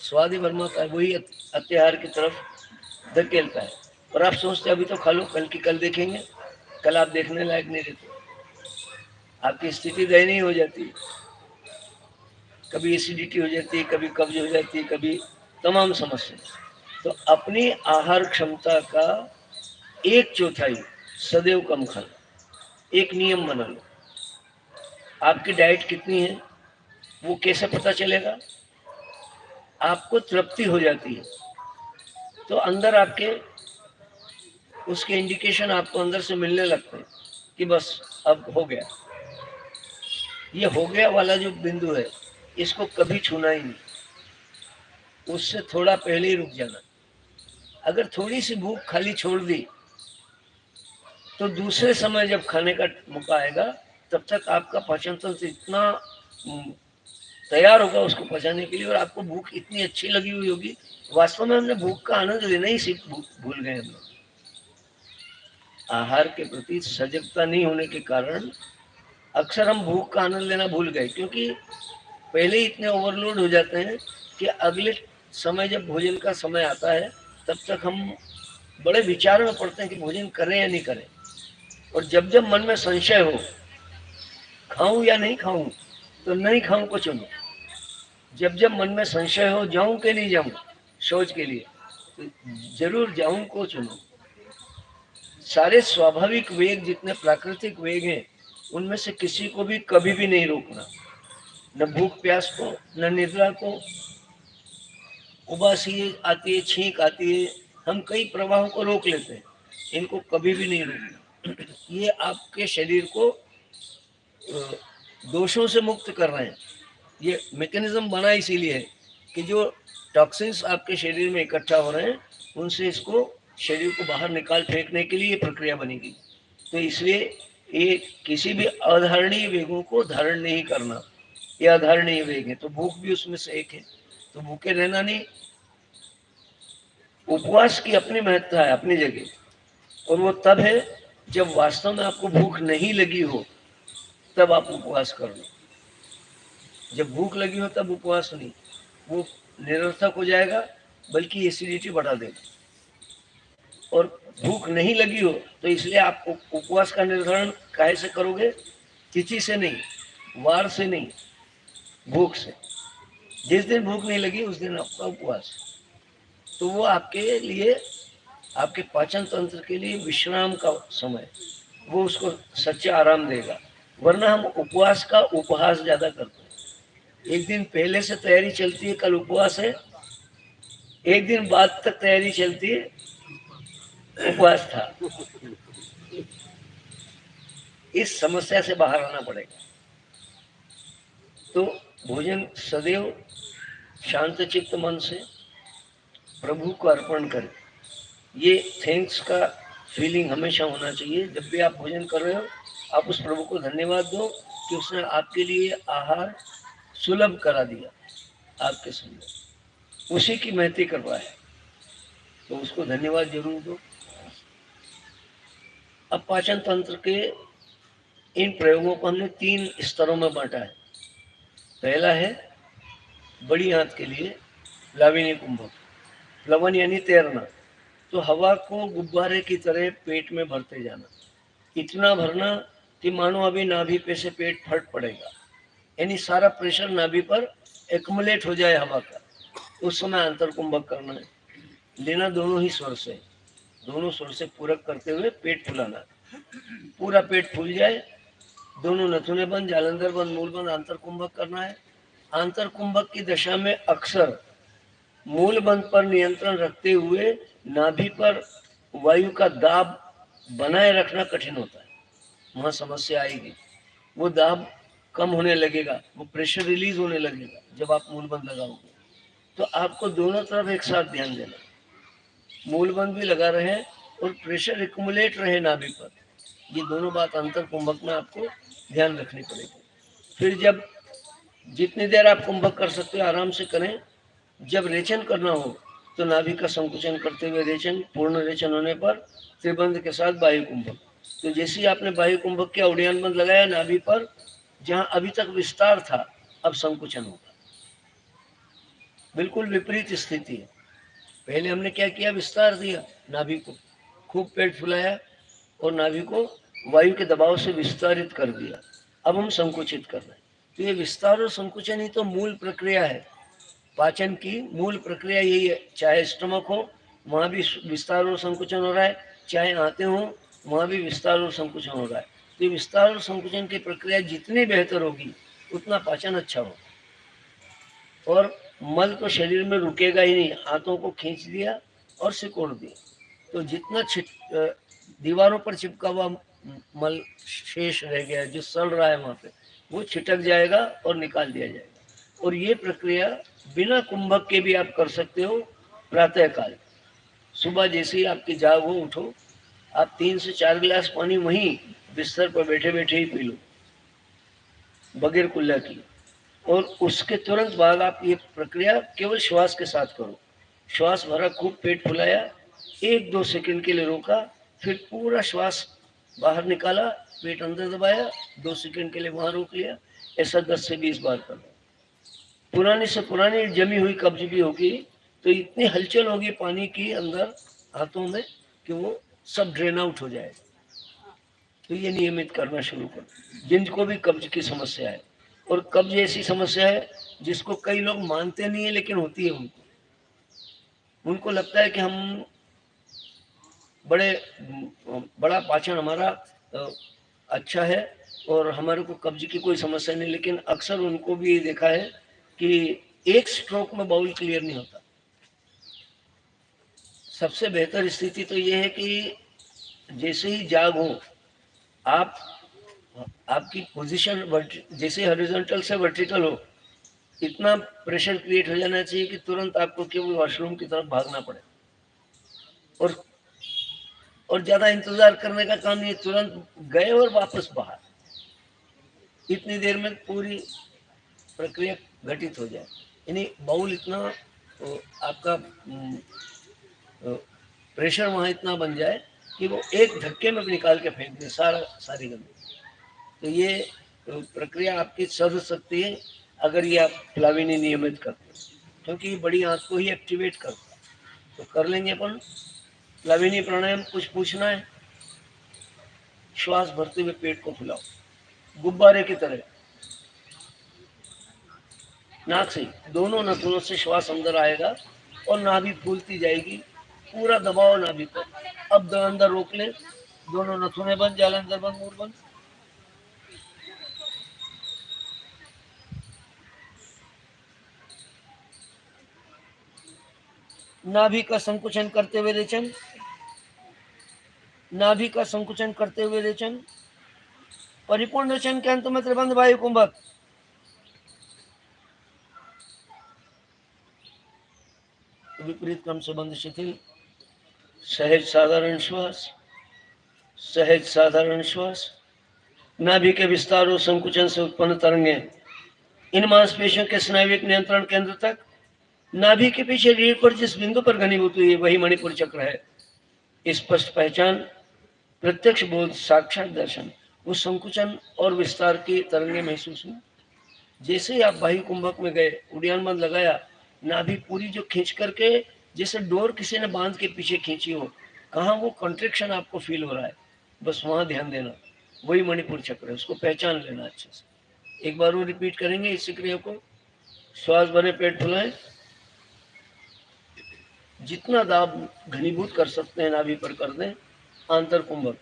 Speaker 1: स्वाद ही भरमाता है, वही अत्याहार की तरफ धकेलता है। और आप सोचते अभी तो खा लो, कल की कल देखेंगे, कल आप देखने लायक नहीं रहते, आपकी स्थिति दयनीय हो जाती है, कभी एसिडिटी हो जाती है, कभी कब्ज हो जाती है, कभी तमाम समस्या। तो अपनी आहार क्षमता का 1/4 सदैव कम खाना, एक नियम बना लो। आपकी डाइट कितनी है वो कैसे पता चलेगा? आपको तृप्ति हो जाती है तो अंदर आपके उसके इंडिकेशन आपको अंदर से मिलने लगते हैं कि बस अब हो गया। ये हो गया वाला जो बिंदु है, इसको कभी छूना ही नहीं, उससे थोड़ा पहले ही रुक जाना। अगर थोड़ी सी भूख खाली छोड़ दी तो दूसरे समय जब खाने का मौका आएगा, तब तक आपका पाचन तंत्र इतना तैयार होगा उसको पचाने के लिए, और आपको भूख इतनी अच्छी लगी हुई होगी, वास्तव में हमने भूख का आनंद लेना ही भूल गए। हम आहार के प्रति सजगता नहीं होने के कारण अक्सर हम भूख का आनंद लेना भूल गए, क्योंकि पहले ही इतने ओवरलोड हो जाते हैं कि अगले समय जब भोजन का समय आता है तब तक हम बड़े विचार में पड़ते हैं कि भोजन करें या नहीं करें। और जब जब मन में संशय हो, खाऊं या नहीं खाऊं, तो नहीं खाऊं को चुनो। जब जब मन में संशय हो, जाऊं कि नहीं जाऊं शौच के लिए, तो जरूर जाऊं को चुनो। सारे स्वाभाविक वेग, जितने प्राकृतिक वेग हैं, उनमें से किसी को भी कभी भी नहीं रोकना, न भूख प्यास को, न निद्रा को। उबासी आती है, छींक आती है, हम कई प्रवाहों को रोक लेते हैं, इनको कभी भी नहीं रोकना। ये आपके शरीर को दोषों से मुक्त कर रहे हैं। ये मैकेनिज्म बना इसीलिए है कि जो टॉक्सिन्स आपके शरीर में इकट्ठा हो रहे हैं, उनसे इसको शरीर को बाहर निकाल फेंकने के लिए ये प्रक्रिया बनेगी। तो इसलिए ये किसी भी अधारणीय वेगों को धारण नहीं करना, ये अधारणीय वेग है। तो भूख भी उसमें से एक है, तो भूखे रहना नहीं। उपवास की अपनी महत्ता है, अपनी जगह, और वो तब है जब वास्तव में आपको भूख नहीं लगी हो, तब आप उपवास कर लो। जब भूख लगी हो तब उपवास नहीं, वो निरर्थक हो जाएगा, बल्कि एसिडिटी बढ़ा देगा। और भूख नहीं लगी हो तो इसलिए आप उपवास का निर्धारण काहे से करोगे? तिथि से नहीं, वार से नहीं, भूख से। जिस दिन भूख नहीं लगी उस दिन आपका उपवास, तो वो आपके लिए, आपके पाचन तंत्र के लिए विश्राम का समय, वो उसको सच्चा आराम देगा। वरना हम उपवास का उपहास ज्यादा करते हैं। एक दिन पहले से तैयारी चलती है, कल उपवास है, एक दिन बाद तक तैयारी चलती है, उपवास था। इस समस्या से बाहर आना पड़ेगा। तो भोजन सदैव शांत चित्त मन से प्रभु को अर्पण करें। ये थैंक्स का फीलिंग हमेशा होना चाहिए। जब भी आप भोजन कर रहे हो, आप उस प्रभु को धन्यवाद दो कि उसने आपके लिए आहार सुलभ करा दिया आपके सामने, उसी की महती कृपा है, तो उसको धन्यवाद जरूर दो। अब पाचन तंत्र के इन प्रयोगों को हमने 3 स्तरों में बांटा है। पहला है बड़ी आंत के लिए, प्लाविनी कुंभक। प्लवन यानी तैरना, तो हवा को गुब्बारे की तरह पेट में भरते जाना, इतना भरना कि मानो अभी नाभि पे से पेट फट पड़ेगा, यानी सारा प्रेशर नाभि पर एक्युमुलेट हो जाए हवा का। उस समय अंतर कुंभक करना है, लेना दोनों ही स्वर से, दोनों स्वर से पूरक करते हुए पेट फुलाना, पूरा पेट फूल जाए, दोनों नथुने बंद, जालंधर बंद, मूल बंद, आंतर कुंभक करना है। आंतर कुंभक की दशा में अक्सर मूल बंद पर नियंत्रण रखते हुए नाभि पर वायु का दाब बनाए रखना कठिन होता है, वहां समस्या आएगी। वो दाब कम होने लगेगा, वो प्रेशर रिलीज होने लगेगा जब आप मूल बंद लगाओगे। तो आपको दोनों तरफ एक साथ ध्यान देना, मूल बंद भी लगा रहे और प्रेशर एक्युमुलेट रहे नाभि पर, ये दोनों बात अंतर कुंभक में आपको ध्यान रखनी पड़ेगी। फिर जब जितनी देर आप कुंभक कर सकते हो आराम से करें। जब रेचन करना हो तो नाभि का संकुचन करते हुए रेचन, पूर्ण रेचन होने पर त्रिबंध के साथ बाह्य कुंभक। तो जैसे ही आपने बाह्य कुंभक के उड़ियान बंद लगाया नाभि पर, जहां अभी तक विस्तार था अब संकुचन होगा। बिल्कुल विपरीत स्थिति है। पहले हमने क्या किया, विस्तार दिया, नाभि को खूब पेट फुलाया और नाभि को वायु के दबाव से विस्तारित कर दिया। अब हम संकुचित कर रहे हैं। तो ये विस्तार और संकुचन ही तो मूल प्रक्रिया है, पाचन की मूल प्रक्रिया यही है। चाहे स्टमक हो वहाँ भी विस्तार और संकुचन हो रहा है, चाहे आते हो वहाँ भी विस्तार और संकुचन हो रहा है। तो विस्तार और संकुचन की प्रक्रिया जितनी बेहतर होगी उतना पाचन अच्छा होगा। और मल तो शरीर में रुकेगा ही नहीं, हाथों को खींच दिया और सिकोड़ दिया, तो जितना दीवारों पर चिपका हुआ मल शेष रह गया जो सड़ रहा है वहाँ पे, वो छिटक जाएगा और निकाल दिया जाएगा। और ये प्रक्रिया बिना कुंभक के भी आप कर सकते हो। प्रातः काल सुबह जैसे ही आपकी जाग हो, उठो, आप 3 से 4 गिलास पानी वहीं बिस्तर पर बैठे बैठे ही पी लो, बगैर कुल्ला की। और उसके तुरंत बाद आप ये प्रक्रिया केवल श्वास के साथ करो। श्वास भरा, खूब पेट फुलाया, 1-2 सेकंड के लिए रोका, फिर पूरा श्वास बाहर निकाला, पेट अंदर दबाया, 2 सेकंड के लिए वहां रोक लिया। ऐसा 10 से 20 बार करना। पुरानी से पुरानी जमी हुई कब्ज भी होगी तो इतनी हलचल होगी पानी की अंदर हाथों में कि वो सब ड्रेन आउट हो जाएगा। तो ये नियमित करना शुरू कर, जिनको भी कब्ज की समस्या है। और कब्ज ऐसी समस्या है जिसको कई लोग मानते नहीं है लेकिन होती है उनको। उनको लगता है कि हम बड़ा पाचन हमारा अच्छा है और हमारे को कब्ज की कोई समस्या नहीं, लेकिन अक्सर उनको भी देखा है कि एक स्ट्रोक में बाउल क्लियर नहीं होता। सबसे बेहतर स्थिति तो ये है कि जैसे ही जाग हो आप, आपकी पोजीशन जैसे हॉरिजॉन्टल से वर्टिकल हो, इतना प्रेशर क्रिएट हो जाना चाहिए कि तुरंत आपको केवल वॉशरूम की तरफ भागना पड़े। और ज्यादा इंतजार करने का काम नहीं, तुरंत गए और वापस बाहर, इतनी देर में पूरी प्रक्रिया घटित हो जाए। यानी बाउल इतना आपका प्रेशर वहाँ इतना बन जाए कि वो एक धक्के में निकाल के फेंक दे सारी गंदगी। तो ये प्रक्रिया आपकी सध सकती है अगर ये आप प्लाविनी नियमित करते हैं, क्योंकि ये बड़ी आंत को ही एक्टिवेट करता है। तो कर लेंगे अपन प्लाविनी प्राणायाम। कुछ पूछना है? श्वास भरते हुए पेट को फुलाओ, गुब्बारे की तरह, नाक से दोनों नथुनों से श्वास अंदर आएगा और नाभि फूलती जाएगी, पूरा दबाव नाभि पर। अब अंदर रोक ले, दोनों नथुने बंद, जालंधर बंद, मूल बंद। नाभि का संकुचन करते हुए रेचन, नाभि का संकुचन करते हुए रेचन, परिपूर्ण रेचन के अंत में त्रिबंध वायु कुंभक। विपरीत क्रम से बंद शिथिल, सहज साधारण श्वास, सहज साधारण श्वास। नाभि के विस्तार और संकुचन से उत्पन्न तरंगे इन मांसपेशियों के स्नायुविक नियंत्रण केंद्र तक, नाभि के पीछे रीढ़ पर जिस बिंदु पर घनीभूत हुई है वही मणिपुर चक्र है। स्पष्ट पहचान, प्रत्यक्ष बोध, साक्षात दर्शन। उस संकुचन और विस्तार की तरंगे महसूस हुई। जैसे ही आप बाह्य कुंभक में गए, उड़ियान बंद लगाया, नाभि पूरी जो खींच करके, जैसे डोर किसी ने बांध के पीछे खींची हो, कहाँ वो कॉन्ट्रेक्शन आपको फील हो रहा है, बस वहां ध्यान देना, वही मणिपुर चक्र है, उसको पहचान लेना अच्छे से। एक बार वो रिपीट करेंगे इस क्रिया को। श्वास भरे पेट फुलाएं, जितना दाब घनीभूत कर सकते हैं नाभि पर कर दें, आंतर कुंभक।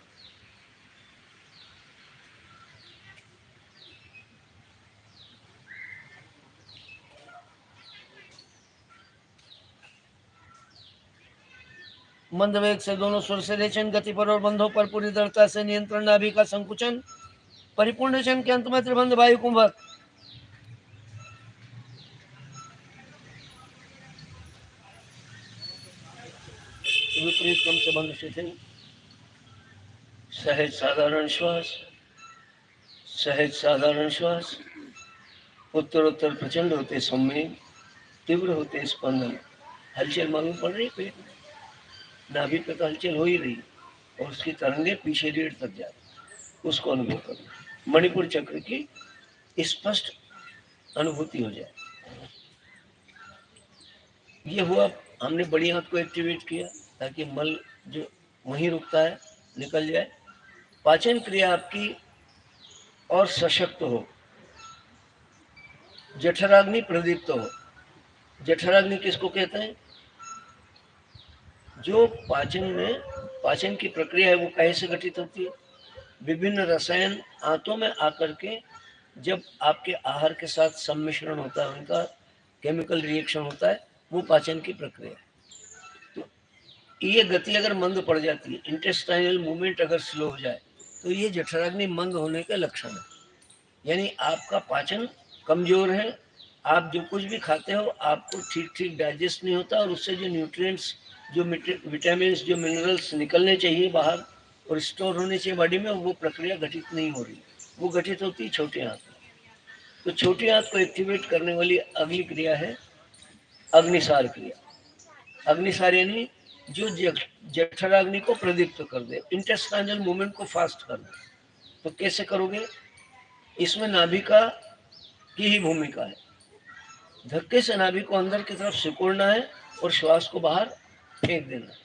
Speaker 1: मंद वेग से दोनों स्वर से रेचन, गति पर और बंधों पर पूरी दृढ़ता से नियंत्रण, नाभि का संकुचन, परिपूर्ण चन के अंत में त्रिबंध वायु कुंभक। विपरीत क्रम से बंध शिथिल, सहज साधारण श्वास, सहज साधारण श्वास, उत्तरोत्तर प्रचंड होते सम्मेद, तीव्र होते स्पंदन। हलचल मालूम पड़ रही पेट में, नाभि पे तो हलचल हो ही रही, और उसकी तरंगे पीछे रीढ़ तक जाती, उसको अनुभव करना, मणिपुर चक्र की स्पष्ट अनुभूति हो जाए। ये हुआ, हमने बड़ी हाथ को एक्टिवेट किया ताकि मल जो वहीं रुकता है निकल जाए, पाचन क्रिया आपकी और सशक्त हो, जठराग्नि प्रदीप्त हो। जठराग्नि किसको कहते हैं? जो पाचन में, पाचन की प्रक्रिया है वो कैसे गठित होती है? विभिन्न रसायन आंतों में आकर के जब आपके आहार के साथ सम्मिश्रण होता है, उनका केमिकल रिएक्शन होता है, वो पाचन की प्रक्रिया है। तो ये गति अगर मंद पड़ जाती है, इंटेस्टाइनल मूवमेंट अगर स्लो हो जाए, तो ये जठराग्नि मंद होने के लक्षण है। यानी आपका पाचन कमजोर है, आप जो कुछ भी खाते हो आपको ठीक ठीक डाइजेस्ट नहीं होता, और उससे जो न्यूट्रिएंट्स, जो विटामिन, जो मिनरल्स निकलने चाहिए बाहर और स्टोर होने चाहिए बॉडी में, वो प्रक्रिया घटित नहीं हो रही, वो घटित होती है छोटी आंत में। तो छोटी आंत को एक्टिवेट करने वाली अगली क्रिया है अग्निसार क्रिया। अग्निसार यानी जो जठराग्नि को प्रदीप्त कर दे, इंटेस्टाइनल मूवमेंट को फास्ट कर दे। तो कैसे करोगे? इसमें नाभिका की ही भूमिका है। धक्के से नाभि को अंदर की तरफ सिकोड़ना है और श्वास को बाहर फेंक देना है।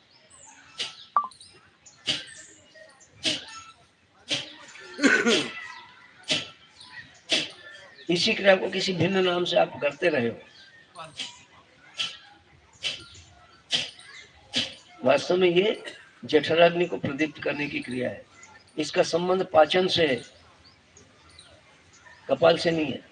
Speaker 1: इसी क्रिया को किसी भिन्न नाम से आप करते रहे हो, वास्तव में ये जठराग्नि को प्रदीप्त करने की क्रिया है। इसका संबंध पाचन से है, कपाल से नहीं है।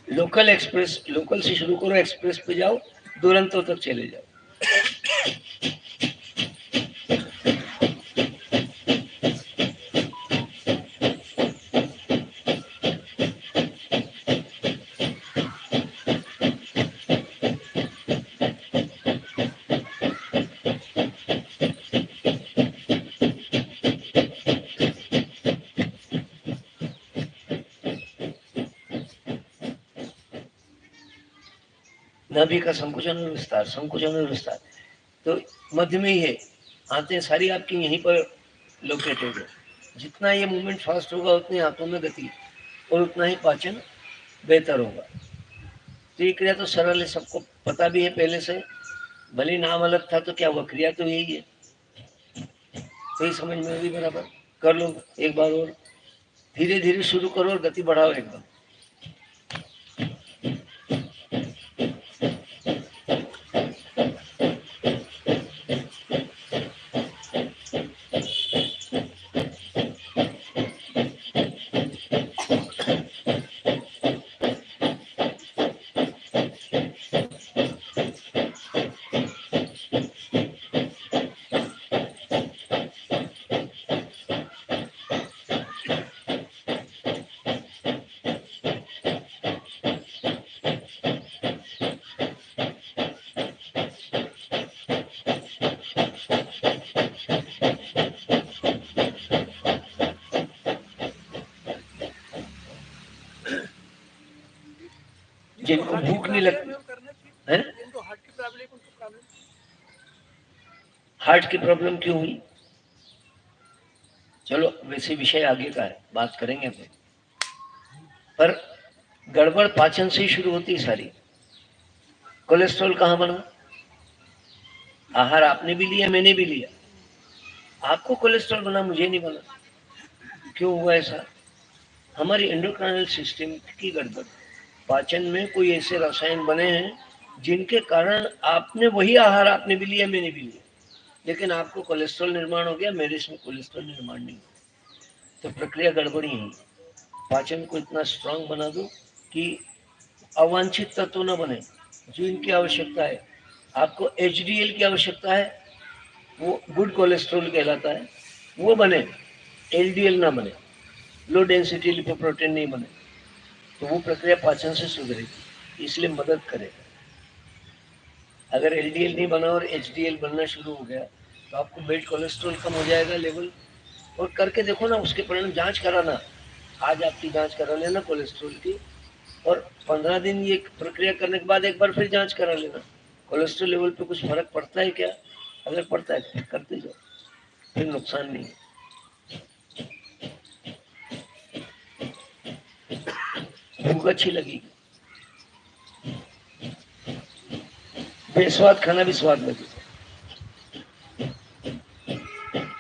Speaker 1: लोकल एक्सप्रेस, लोकल से शुरू करो, एक्सप्रेस पे जाओ, दुरंतों तक चले जाओ। नाभि का संकुचन और विस्तार, संकुचन और विस्तार, तो मध्य में ही है। आंतें सारी आपकी यहीं पर लोकेटेड है। जितना ये मूवमेंट फास्ट होगा उतनी आंतों में गति और उतना ही पाचन बेहतर होगा। तो ये क्रिया तो सरल है, सबको पता भी है पहले से, भले नाम अलग था तो क्या हुआ, क्रिया तो यही है। तो ये समझ में भी बराबर कर लो। एक बार और धीरे धीरे शुरू करो और गति बढ़ाओ एकदम। लगती है। हार्ट की प्रॉब्लम क्यों हुई? चलो वैसे विषय आगे का है, बात करेंगे अपन। पर गड़बड़ पाचन से ही शुरू होती है सारी। कोलेस्ट्रॉल कहाँ बना? आहार आपने भी लिया, मैंने भी लिया, आपको कोलेस्ट्रॉल बना, मुझे नहीं बना। क्यों हुआ ऐसा? हमारी एंडोक्राइनल सिस्टम की गड़बड़। पाचन में कोई ऐसे रसायन बने हैं जिनके कारण आपने वही आहार आपने भी लिया, मैंने भी लिया, लेकिन आपको कोलेस्ट्रॉल निर्माण हो गया, मेरे इसमें कोलेस्ट्रॉल निर्माण नहीं हो। तो प्रक्रिया गड़बड़ी है। पाचन को इतना स्ट्रांग बना दो कि अवांछित तत्व न बने, जो इनकी आवश्यकता है। आपको HDL की आवश्यकता है, वो गुड कोलेस्ट्रॉल कहलाता है, वो बने, LDL ना बने, लो डेंसिटी लिपोप्रोटीन नहीं बने, तो वो प्रक्रिया पाचन से सुधरेगी, इसलिए मदद करेगा। अगर LDL नहीं बना और HDL बनना शुरू हो गया तो आपको बेड कोलेस्ट्रॉल कम हो जाएगा लेवल। और करके देखो ना, उसके परिणाम जांच कराना, आज आपकी जांच करा लेना कोलेस्ट्रॉल की, और 15 दिन ये प्रक्रिया करने के बाद एक बार फिर जांच करा लेना, कोलेस्ट्रॉल लेवल पे कुछ फर्क पड़ता है क्या? अगर पड़ता है तो करते जाओ, फिर नुकसान नहीं है। भूख अच्छी लगेगी, बेस्वाद खाना भी स्वाद लगेगा।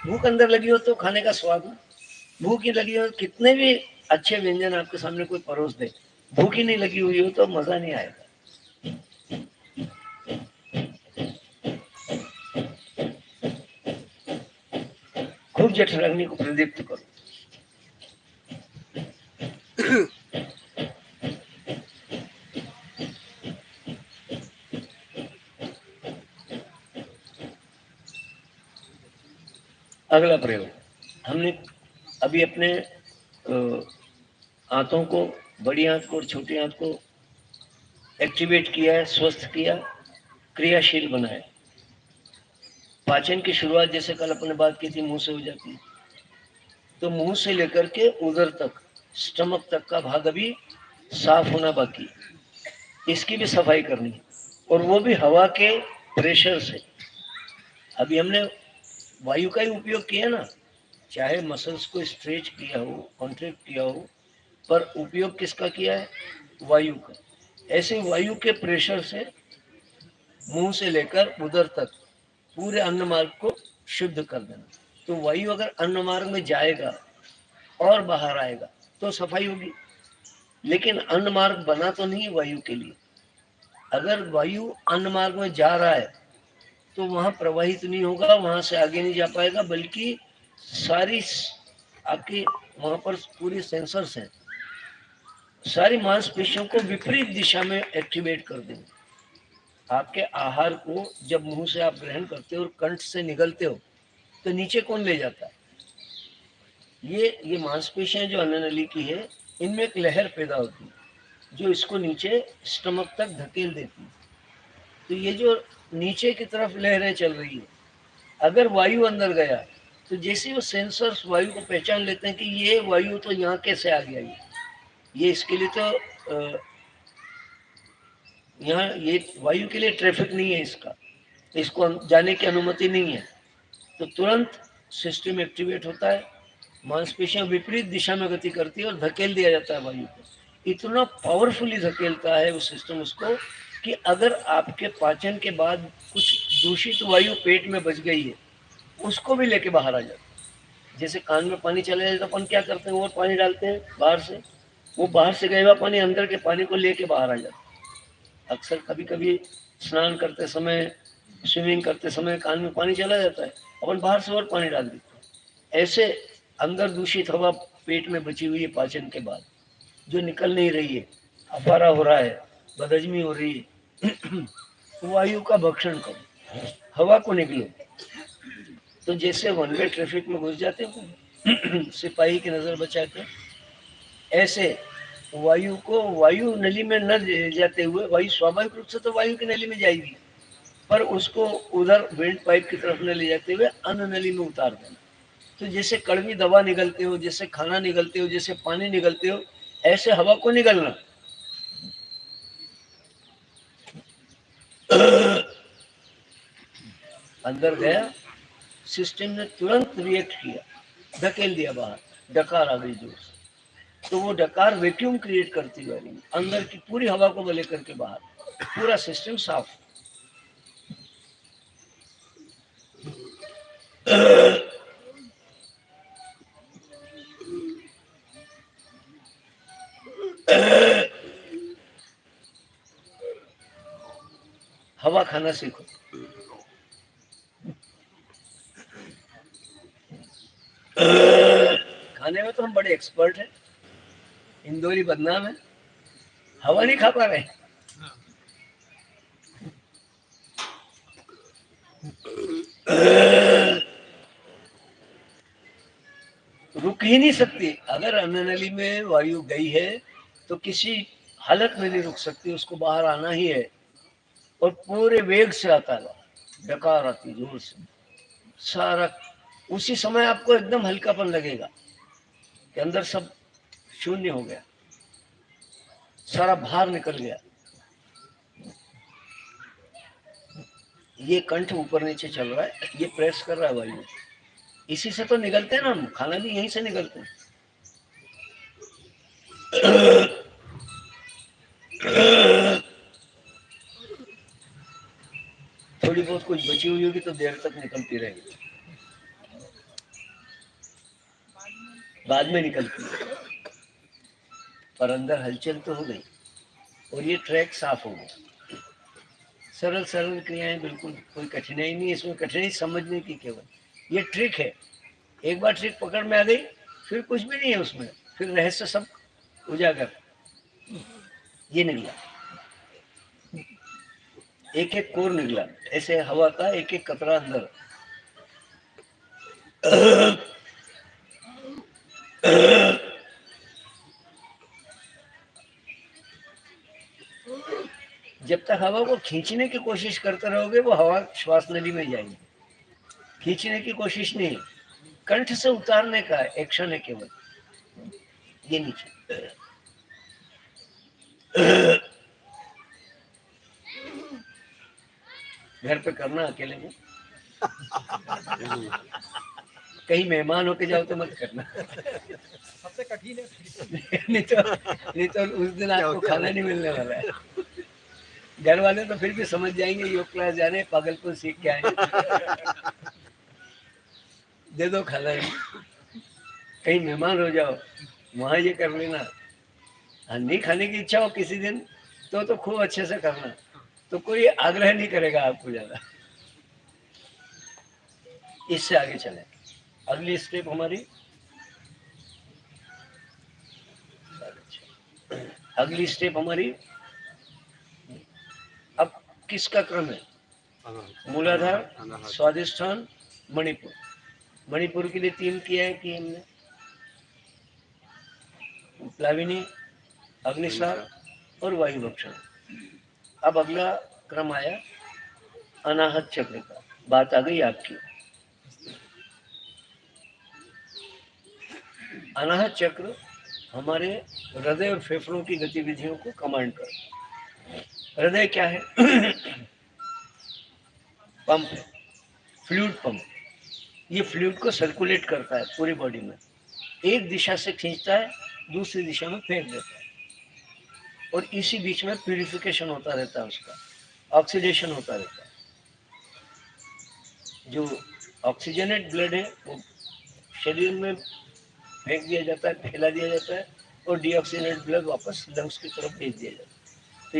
Speaker 1: भूख अंदर लगी हो तो खाने का स्वाद ना, भूख ही लगी हो, कितने भी अच्छे व्यंजन आपके सामने कोई परोस दे, भूख ही नहीं लगी हुई हो तो मजा नहीं आएगा। खूब जठराग्नि को प्रदीप्त करो। अगला प्रयोग, हमने अभी अपने आंतों को, बड़ी आंत को और छोटी आंत को एक्टिवेट किया है, स्वस्थ किया, क्रियाशील बनाया। पाचन की शुरुआत जैसे कल अपने बात की थी, मुंह से हो जाती है, तो मुंह से लेकर के उदर तक, स्टमक तक का भाग अभी साफ होना बाकी, इसकी भी सफाई करनी है, और वो भी हवा के प्रेशर से। अभी हमने वायु का ही उपयोग किया ना, चाहे मसल्स को स्ट्रेच किया हो, कॉन्ट्रैक्ट किया हो, पर उपयोग किसका किया है? वायु का। ऐसे वायु के प्रेशर से मुंह से लेकर उदर तक पूरे अन्न मार्ग को शुद्ध कर देना। तो वायु अगर अन्न मार्ग में जाएगा और बाहर आएगा तो सफाई होगी, लेकिन अन्न मार्ग बना तो नहीं वायु के लिए। अगर वायु अन्न मार्ग में जा रहा है तो वहां प्रवाहित नहीं होगा, वहां से आगे नहीं जा पाएगा, बल्कि सारी आपकी वहां पर पूरी सेंसर्स हैं, सारी मांसपेशियों को विपरीत दिशा में एक्टिवेट कर देंगे। आपके आहार को जब मुंह से आप ग्रहण करते हो और कंठ से निगलते हो तो नीचे कौन ले जाता है? ये मांसपेशियां जो अन्न नली की है, इनमें एक लहर पैदा होती है जो इसको नीचे स्टमक तक धकेल देती है। तो ये जो नीचे की तरफ लहरें चल रही है, अगर वायु अंदर गया तो जैसे वो सेंसर्स वायु को पहचान लेते हैं कि ये वायु तो यहाँ कैसे आ गया, ये इसके लिए तो यहाँ ये वायु के लिए ट्रैफिक नहीं है, इसको जाने की अनुमति नहीं है, तो तुरंत सिस्टम एक्टिवेट होता है, मांसपेशियां विपरीत दिशा में गति करती है और धकेल दिया जाता है वायु को। इतना पावरफुली धकेलता है वो सिस्टम उसको कि अगर आपके पाचन के बाद कुछ दूषित वायु पेट में बच गई है, उसको भी लेके बाहर आ जाता है। जैसे कान में पानी चला जाए तो अपन क्या करते हैं, और पानी डालते हैं बाहर से, वो बाहर से गया हुआ पानी अंदर के पानी को लेके बाहर आ जाता है। अक्सर कभी कभी स्नान करते समय, स्विमिंग करते समय कान में पानी चला जाता है, अपन बाहर से और पानी डाल देते हैं। ऐसे अंदर दूषित हवा पेट में बची हुई है पाचन के बाद, जो निकल नहीं रही है, अफारा हो रहा है, बदहजमी हो रही है, वायु का भक्षण करो, हवा को निकलो। तो जैसे वन वे ट्रैफिक में घुस जाते हो सिपाही की नजर बचा के, ऐसे वायु को वायु नली में न ले जाते हुए, वायु स्वाभाविक रूप से तो वायु की नली में जाएगी, पर उसको उधर वेंट पाइप की तरफ न ले जाते हुए अन्न नली में उतार देना। तो जैसे कड़वी दवा निगलते हो, जैसे खाना निगलते हो, जैसे पानी निगलते हो, ऐसे हवा को निगलना। अंदर गया, सिस्टम ने तुरंत रिएक्ट किया, धकेल दिया बाहर, डकार आ गई जोर से। तो वो डकार वैक्यूम क्रिएट करती वाली अंदर की पूरी हवा को बले करके बाहर, पूरा सिस्टम साफ। हवा खाना सीखो। खाने में तो हम बड़े एक्सपर्ट हैं, इंदौरी बदनाम है, हवा नहीं खा पा रहे। रुक ही नहीं सकती, अगर अन्ननली में वायु गई है तो किसी हालत में नहीं रुक सकती, उसको बाहर आना ही है। और पूरे वेग से आता है, डकार आती जोर से, सारा उसी समय आपको एकदम हल्कापन लगेगा कि अंदर सब शून्य हो गया, सारा भार निकल गया। ये कंठ ऊपर नीचे चल रहा है, ये प्रेस कर रहा है वायु, इसी से तो निकलते हैं ना हम, खाना भी यहीं से निकलते हैं। थोड़ी बहुत कुछ बची हुई होगी तो देर तक निकलती रहेगी, बाद में निकलती है, पर अंदर हलचल तो हो गई और ये ट्रैक साफ हो गया। सरल सरल क्रियाएं, बिल्कुल कोई कठिनाई नहीं, इसमें कठिनाई समझने की केवल ये ट्रिक है। एक बार ट्रिक पकड़ में आ गई फिर कुछ भी नहीं है उसमें, फिर रहस्य सब उजागर। ये निकला, एक एक कोर निकला, ऐसे हवा का एक एक कतरा अंदर। जब तक हवा को खींचने की कोशिश करते रहोगे वो हवा श्वास नली में जाएगी, खींचने की कोशिश नहीं, कंठ से उतारने का एक्शन है केवल। ये नीचे घर पे करना अकेले में, कहीं मेहमान होके जाओ तो मत करना।
Speaker 2: सबसे कठिन है।
Speaker 1: नहीं तो उस दिन आपको खाना नहीं मिलने वाला है। घर वाले तो फिर भी समझ जाएंगे योग क्लास जा रहे हैं, पागलपुर सीख के आए, दे दो खाना। कहीं मेहमान हो जाओ वहां ये कर लेना। नहीं खाने की इच्छा हो किसी दिन तो खूब अच्छे से करना, तो कोई आग्रह नहीं करेगा आपको ज्यादा। इससे आगे चले, अगली स्टेप हमारी, अगली स्टेप हमारी अब किसका क्रम है? मूलाधार, स्वादिष्ठान, मणिपुर। मणिपुर के लिए 3 किया है कि हमने, प्लाविनी, अग्निसार और वायु भक्षण। अब अगला क्रम आया अनाहत चक्र का, बात आ गई आपकी। अनाहत चक्र हमारे हृदय और फेफड़ों की गतिविधियों को कमांड करता है। हृदय क्या है? पंप है, फ्लूइड पंप। ये फ्लूइड को सर्कुलेट करता है पूरी बॉडी में, एक दिशा से खींचता है दूसरी दिशा में फेंक देता है, और इसी बीच में प्यूरिफिकेशन होता रहता है, उसका ऑक्सीडेशन होता रहता है। जो ऑक्सीजनेट ब्लड है वो शरीर में फेंक दिया जाता है, फैला दिया जाता है, और डीऑक्सीजनेट ब्लड वापस लंग्स की तरफ भेज दिया जाता है। तो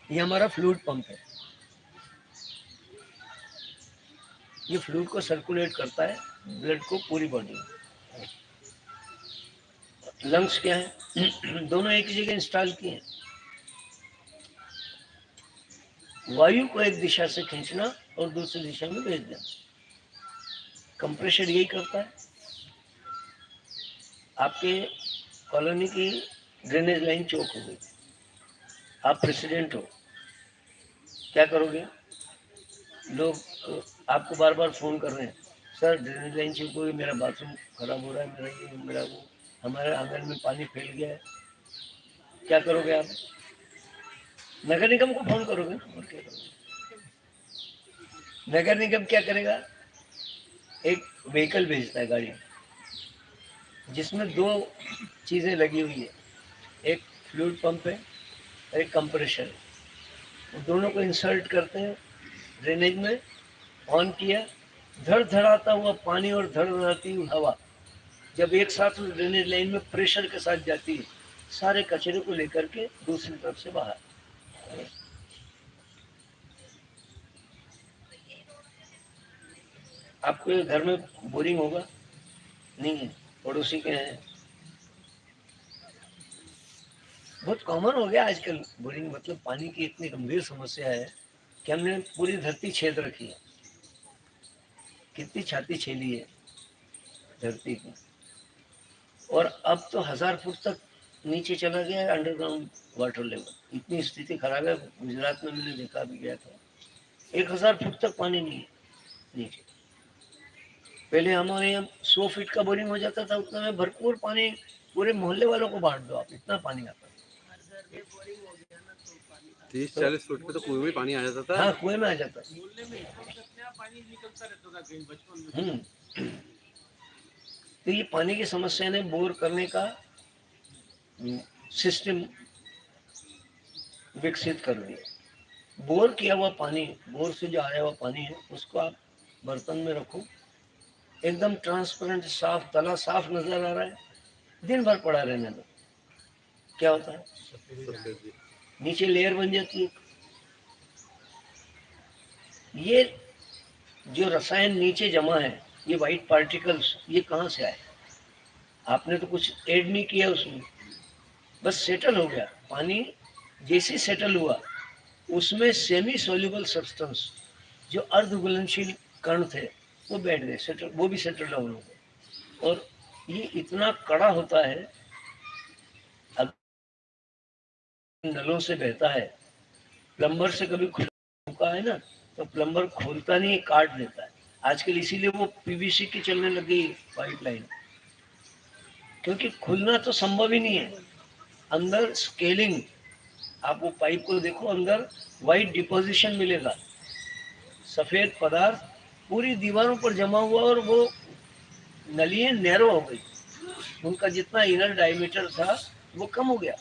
Speaker 1: ये हमारा फ्लूइड पंप है, ये फ्लूइड को सर्कुलेट करता है ब्लड को पूरी बॉडी में। लंग्स क्या है? दोनों एक ही जगह इंस्टॉल किए हैं, वायु को एक दिशा से खींचना और दूसरी दिशा में भेज देना। कंप्रेशर यही करता है। आपके कॉलोनी की ड्रेनेज लाइन चौक हो गई, आप प्रेसिडेंट हो, क्या करोगे? लोग आपको बार बार फोन कर रहे हैं, सर ड्रेनेज लाइन चौक हो गई, मेरा बाथरूम खराब हो रहा है, मेरा ये मेरा वो, हमारे आंगन में पानी फैल गया है। क्या करोगे आप? नगर निगम को फोन करोगे ना, और क्या करोगे? नगर निगम क्या करेगा, एक व्हीकल भेजता है, गाड़ी, जिसमें 2 चीजें लगी हुई है, एक फ्लूइड पंप है और एक कंप्रेशर है। वो दोनों को इंसर्ट करते हैं ड्रेनेज में, ऑन किया, धड़धड़ाता हुआ पानी और धड़धड़ाती हुई हवा जब एक साथ उस ड्रेनेज लाइन में प्रेशर के साथ जाती है, सारे कचरे को लेकर के दूसरी तरफ से बाहर। आपके घर में बोरिंग होगा? नहीं है, पड़ोसी के हैं। बहुत कॉमन हो गया आजकल बोरिंग, मतलब पानी की इतनी गंभीर समस्या है कि हमने पूरी धरती छेद रखी है। कितनी छाती छेली है धरती की, और अब तो 1000 फुट तक नीचे चला गया है अंडरग्राउंड वाटर लेवल। इतनी स्थिति खराब है, गुजरात में मैंने देखा भी गया था, 1000 फुट तक पानी नहीं है नीचे। पहले हमारे यहाँ 100 फीट का बोरिंग हो जाता था, उतना में भरपूर पानी, पूरे मोहल्ले वालों को बांट दो आप, इतना पानी आता था।
Speaker 3: 30-40 फुट पे तो कुएं में पानी आ जाता था।
Speaker 1: हाँ, कुएं में आ जाता था।
Speaker 2: मोहल्ले में अपने आप पानी निकलता रहता था कहीं बचपन में।
Speaker 1: तो ये पानी की समस्या ने बोर करने का सिस्टम विकसित कर दिया। बोर किया हुआ पानी, बोर से जो आया हुआ पानी है, उसको आप बर्तन में रखो, एकदम ट्रांसपेरेंट, साफ, तला साफ नजर आ रहा है, दिन भर पड़ा रहने दो, क्या होता है, नीचे लेयर बन जाती है। ये जो रसायन नीचे जमा है, ये वाइट पार्टिकल्स, ये कहाँ से आए? आपने तो कुछ ऐड नहीं किया उसमें, बस सेटल हो गया पानी। जैसे सेटल हुआ, उसमें सेमी सोल्यूबल सब्सटेंस, जो अर्धघुलनशील कण थे, वो बैठ गए, सेटल, वो भी सेटल डाउन हो गए। और ये इतना कड़ा होता है, अब नलों से बहता है, प्लम्बर से कभी खुला है ना, तो प्लम्बर खोलता नहीं, काट देता है। आजकल इसीलिए वो पीवीसी की चलने लगी पाइपलाइन, क्योंकि खुलना तो संभव ही नहीं है। अंदर स्केलिंग, आप वो पाइप को देखो, अंदर वाइट डिपोजिशन मिलेगा, सफेद पदार्थ पूरी दीवारों पर जमा हुआ, और वो नलियां नैरो हो गई, उनका जितना इनर डायमीटर था वो कम हो गया।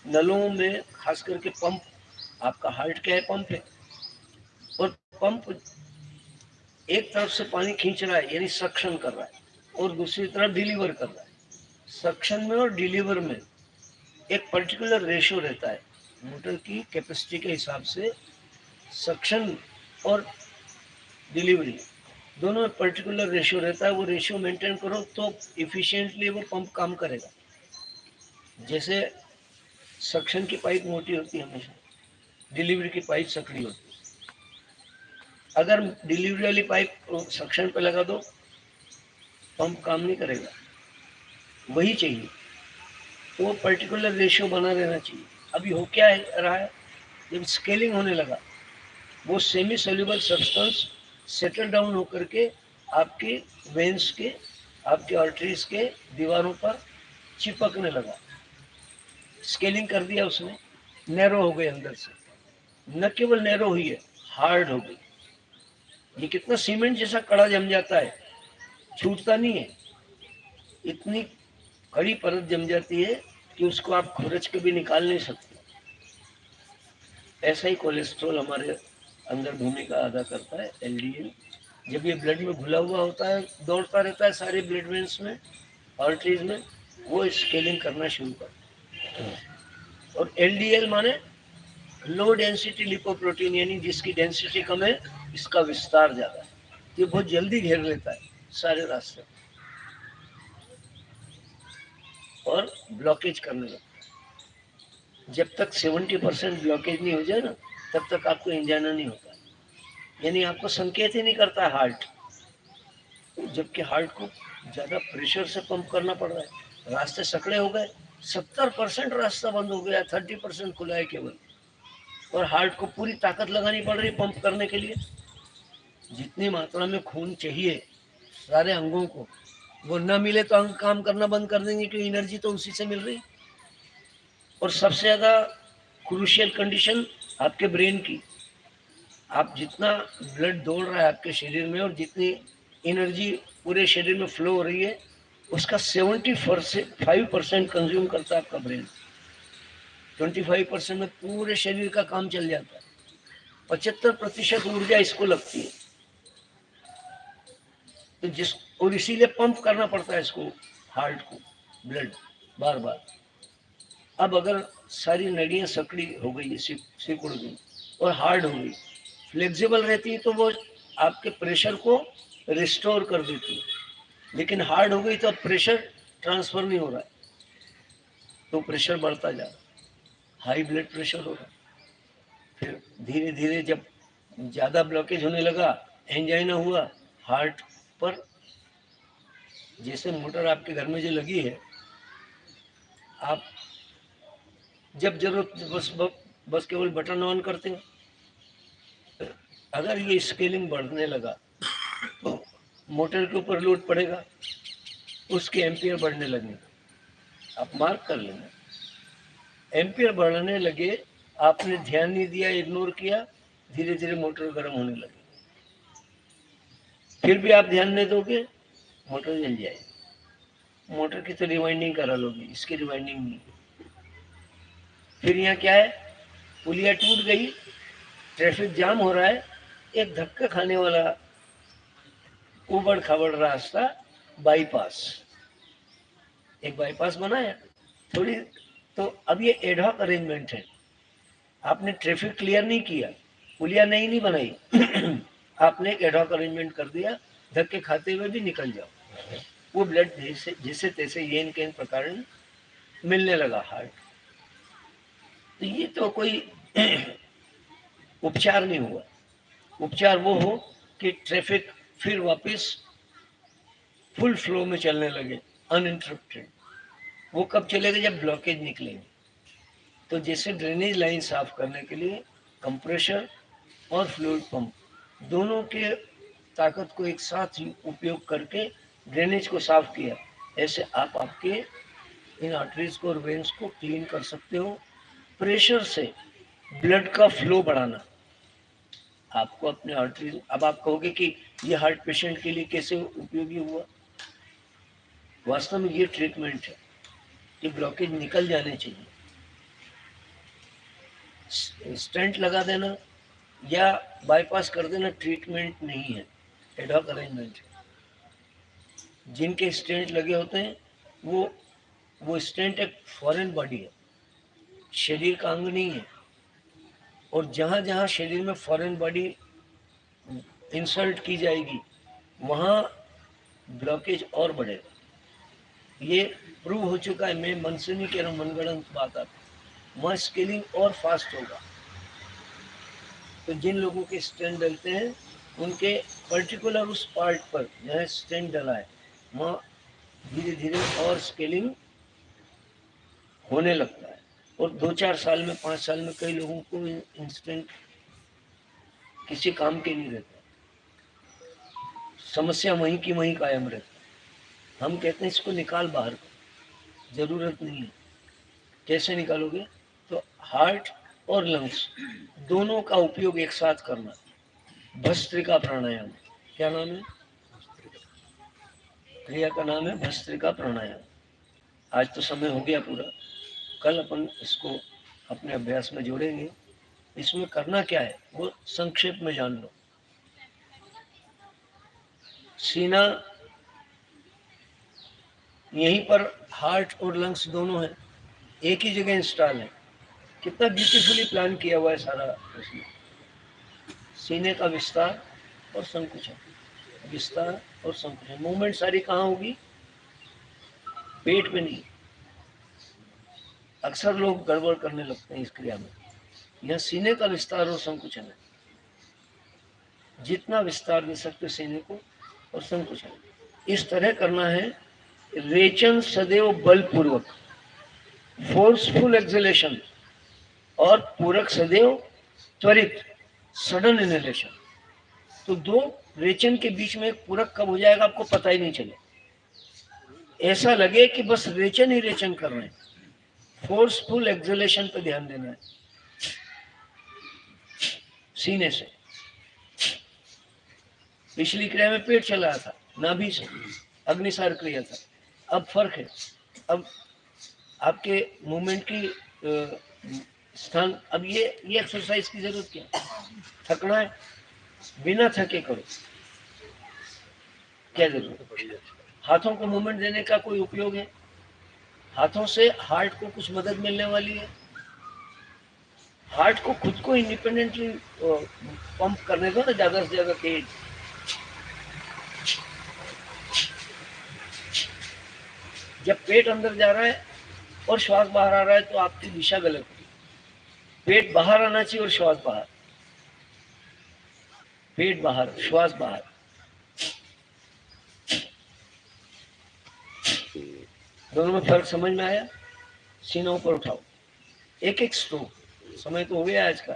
Speaker 1: नलों में खास करके पंप, आपका हार्ट क्या है, पंप है, और पंप एक तरफ से पानी खींच रहा है, यानी सक्शन कर रहा है, और दूसरी तरफ डिलीवर कर रहा है। सक्शन में और डिलीवर में एक पर्टिकुलर रेशो रहता है, मोटर की कैपेसिटी के हिसाब से सक्शन और डिलीवरी दोनों में पर्टिकुलर रेशो रहता है। वो रेशो मेंटेन करो तो इफिशिएंटली वो पंप काम करेगा। जैसे सक्शन की पाइप मोटी होती है हमेशा, डिलीवरी की पाइप सकड़ी होती है। अगर डिलीवरी वाली पाइप सक्शन पे लगा दो, पंप काम नहीं करेगा, वही चाहिए, तो वो पर्टिकुलर रेशियो बना रहना चाहिए। अभी हो क्या रहा है, जब स्केलिंग होने लगा, वो semi soluble substance settle down होकर के आपके वेंस के, आपके आर्टरीज के दीवारों पर चिपकने लगा। स्केलिंग कर दिया उसने, नैरो हो गए अंदर से, न केवल नैरो हुई है, हार्ड हो गई। ये कितना सीमेंट जैसा कड़ा जम जाता है, छूटता नहीं है, इतनी कड़ी परत जम जाती है कि उसको आप खुरच के भी निकाल नहीं सकते। ऐसा ही कोलेस्ट्रॉल हमारे अंदर भूमिका अदा करता है, एलडीएल। जब ये ब्लड में घुला हुआ होता है, दौड़ता रहता है सारे ब्लड वेन्स में, आर्टरीज में, वो स्केलिंग करना शुरू करता है। और एलडीएल माने लो डेंसिटी लिपोप्रोटीन, यानी जिसकी डेंसिटी कम है, इसका विस्तार ज़्यादा है, ये बहुत जल्दी घेर लेता है सारे रास्ते और ब्लॉकेज करने लगता है। जब तक 70% ब्लॉकेज नहीं हो जाए ना, तब तक आपको इंजाना नहीं होता, यानी आपको संकेत ही नहीं करता हार्ट, जबकि हार्ट को ज़्यादा प्रेशर से पंप करना पड़ रहा है। रास्ते सकड़े हो गए, 70% रास्ता बंद हो गया, 30% खुला है केवल, और हार्ट को पूरी ताकत लगानी पड़ रही पंप करने के लिए। जितनी मात्रा में खून चाहिए सारे अंगों को, वो न मिले तो अंग काम करना बंद कर देंगे, क्योंकि एनर्जी तो उसी से मिल रही। और सबसे ज़्यादा क्रूशियल कंडीशन आपके ब्रेन की। आप जितना ब्लड दौड़ रहा है आपके शरीर में और जितनी एनर्जी पूरे शरीर में फ्लो हो रही है, उसका 75% कंज्यूम करता है आपका ब्रेन। 25% में पूरे शरीर का काम चल जाता है। 75% ऊर्जा इसको लगती है। तो और इसीलिए पंप करना पड़ता है इसको, हार्ट को, ब्लड बार बार। अब अगर सारी नलियां सकड़ी हो गई, सिकुड़ गई और हार्ड हो गई, फ्लेक्सिबल रहती है तो वो आपके प्रेशर को रिस्टोर कर देती है। लेकिन हार्ड हो गई तो अब प्रेशर ट्रांसफर नहीं हो रहा है, तो प्रेशर बढ़ता जा रहा है, हाई ब्लड प्रेशर हो रहा है। फिर धीरे धीरे जब ज़्यादा ब्लॉकेज होने लगा, एंजाइना हुआ हार्ट पर। जैसे मोटर आपके घर में जो लगी है, आप जब जरूरत बस केवल बटन ऑन करते हैं। अगर ये स्केलिंग बढ़ने लगा तो मोटर के ऊपर लोड पड़ेगा, उसके एम्पियर बढ़ने लगेंगे। आप मार्क कर लेना, एम्पियर बढ़ने लगे, आपने ध्यान नहीं दिया, इग्नोर किया, धीरे धीरे मोटर गर्म होने लगे। फिर भी आप ध्यान नहीं दोगे, मोटर जल जाएगी। मोटर की तो रिवाइंडिंग करा लोगे, इसकी रिवाइंडिंग नहीं। फिर यहाँ क्या है, पुलिया टूट गई, ट्रैफिक जाम हो रहा है, एक धक्का खाने वाला उबड़ खाबड़ रास्ता, बाईपास, एक बाईपास बनाया थोड़ी। तो अब ये एडहॉक अरेंजमेंट है, आपने ट्रैफिक क्लियर नहीं किया, पुलिया नहीं बनाई आपने एक एडहॉक अरेंजमेंट कर दिया, धक्के खाते हुए भी निकल जाओ। वो ब्लड जैसे तैसे येन केन प्रकार मिलने लगा हार्ट। तो ये तो कोई उपचार नहीं हुआ। उपचार वो हो कि ट्रैफिक फिर वापस फुल फ्लो में चलने लगे, अनइंटरप्टेड। वो कब चलेगा, जब ब्लॉकेज निकलेंगे। तो जैसे ड्रेनेज लाइन साफ करने के लिए कंप्रेशर और फ्लूइड पंप दोनों के ताकत को एक साथ उपयोग करके ड्रेनेज को साफ किया, ऐसे आप आपके इन आर्टरीज को और वेन्स को क्लीन कर सकते हो। प्रेशर से ब्लड का फ्लो बढ़ाना आपको अपने आर्टरीज। अब आप कहोगे कि ये हार्ट पेशेंट के लिए कैसे उपयोगी हुआ। वास्तव में ये ट्रीटमेंट है, ये ब्लॉकेज निकल जाने चाहिए। स्टेंट लगा देना या बाईपास कर देना ट्रीटमेंट नहीं है, एडहॉक अरेंजमेंट है। जिनके स्टेंट लगे होते हैं वो स्टेंट एक फॉरेन बॉडी है, शरीर का अंग नहीं है। और जहाँ जहाँ शरीर में फॉरेन बॉडी इंसल्ट की जाएगी वहाँ ब्लॉकेज और बढ़ेगा। ये प्रूव हो चुका है, मैं मन से नहीं कह रहा हूँ, मनगढ़ंत बात आती, वहाँ स्केलिंग और फास्ट होगा। तो जिन लोगों के स्टेंट डलते हैं उनके पर्टिकुलर उस पार्ट पर जहाँ स्टेंट डला है वहाँ धीरे धीरे और स्केलिंग होने लगता है। और 2-4 साल में, 5 साल में कई लोगों को इंस्टेंट किसी काम के नहीं रहता, समस्या वहीं की वहीं कायम रहती। हम कहते हैं इसको निकाल बाहर, जरूरत नहीं है। कैसे निकालोगे, तो हार्ट और लंग्स दोनों का उपयोग एक साथ करना। भस्त्रिका प्राणायाम, क्या नाम है, क्रिया का नाम है भस्त्रिका प्राणायाम। आज तो समय हो गया पूरा, कल अपन इसको अपने अभ्यास में जोड़ेंगे। इसमें करना क्या है वो संक्षेप में जान लो। सीना, यहीं पर हार्ट और लंग्स दोनों है, एक ही जगह इंस्टॉल है। कितना ब्यूटीफुली प्लान किया हुआ है सारा इसमें। सीने का विस्तार और संकुचन, विस्तार और संकुचन, मूवमेंट सारी कहाँ होगी, पेट में नहीं। अक्सर लोग गड़बड़ करने लगते हैं इस क्रिया में। यह सीने का विस्तार और संकुचन है, जितना विस्तार दे सकते सीने को और संकुचन इस तरह करना है। रेचन सदैव बलपूर्वक, फोर्सफुल एक्सहेलेशन, और पूरक सदैव त्वरित, सडन इनहेलेशन। तो दो रेचन के बीच में एक पूरक कब हो जाएगा आपको पता ही नहीं चले, ऐसा लगे कि बस रेचन ही रेचन कर रहे हैं। फोर्सफुल एक्सलेशन पे ध्यान देना है, सीने से। पिछली क्रिया में पेट चला था, नाभि से अग्निसार क्रिया था। अब फर्क है, अब आपके मूवमेंट की स्थान। अब ये एक्सरसाइज की जरूरत क्या है? थकना है, बिना थके करो, क्या जरूरत है? हाथों को मूवमेंट देने का कोई उपयोग है? हाथों से हार्ट को कुछ मदद मिलने वाली है? हार्ट को खुद को इंडिपेंडेंटली पंप करने दो ना, ज्यादा से ज्यादा तेज। जब पेट अंदर जा रहा है और श्वास बाहर आ रहा है तो आपकी दिशा गलत है। पेट बाहर आना चाहिए और श्वास बाहर, पेट बाहर श्वास बाहर। दोनों में फर्क समझ में आया? सीना ऊपर उठाओ, एक एक स्ट्रोक। समय तो हो गया आज का,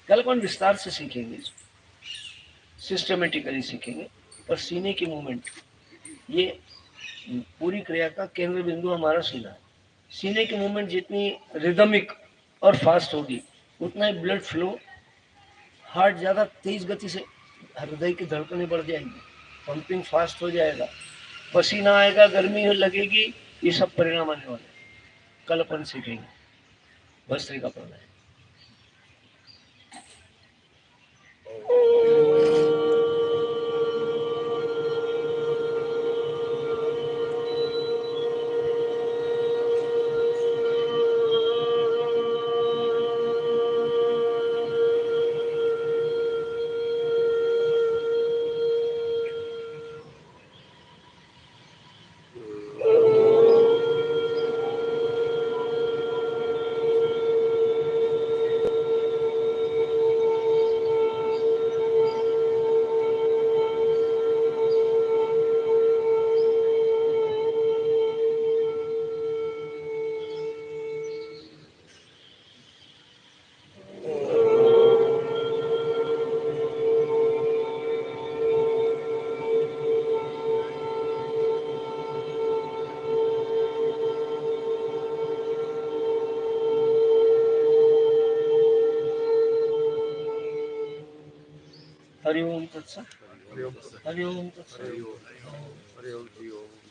Speaker 1: कल अपन विस्तार से सीखेंगे, सिस्टमेटिकली सीखेंगे। पर सीने की मूवमेंट, ये पूरी क्रिया का केंद्र बिंदु हमारा सीना है। सीने की मूवमेंट जितनी रिदमिक और फास्ट होगी उतना ही ब्लड फ्लो, हार्ट ज्यादा तेज गति से, हृदय की धड़कनें बढ़ जाएंगी, पंपिंग फास्ट हो जाएगा, पसीना आएगा, गर्मी लगेगी, ये सब परिणाम आने वाले हैं। कल अपन सीखेंगे भस्त्रिका प्राणायाम। हरि ओम तत्सत। हरि ओम तत्सत।
Speaker 3: हरि ओम हरि ओम हरि ओम।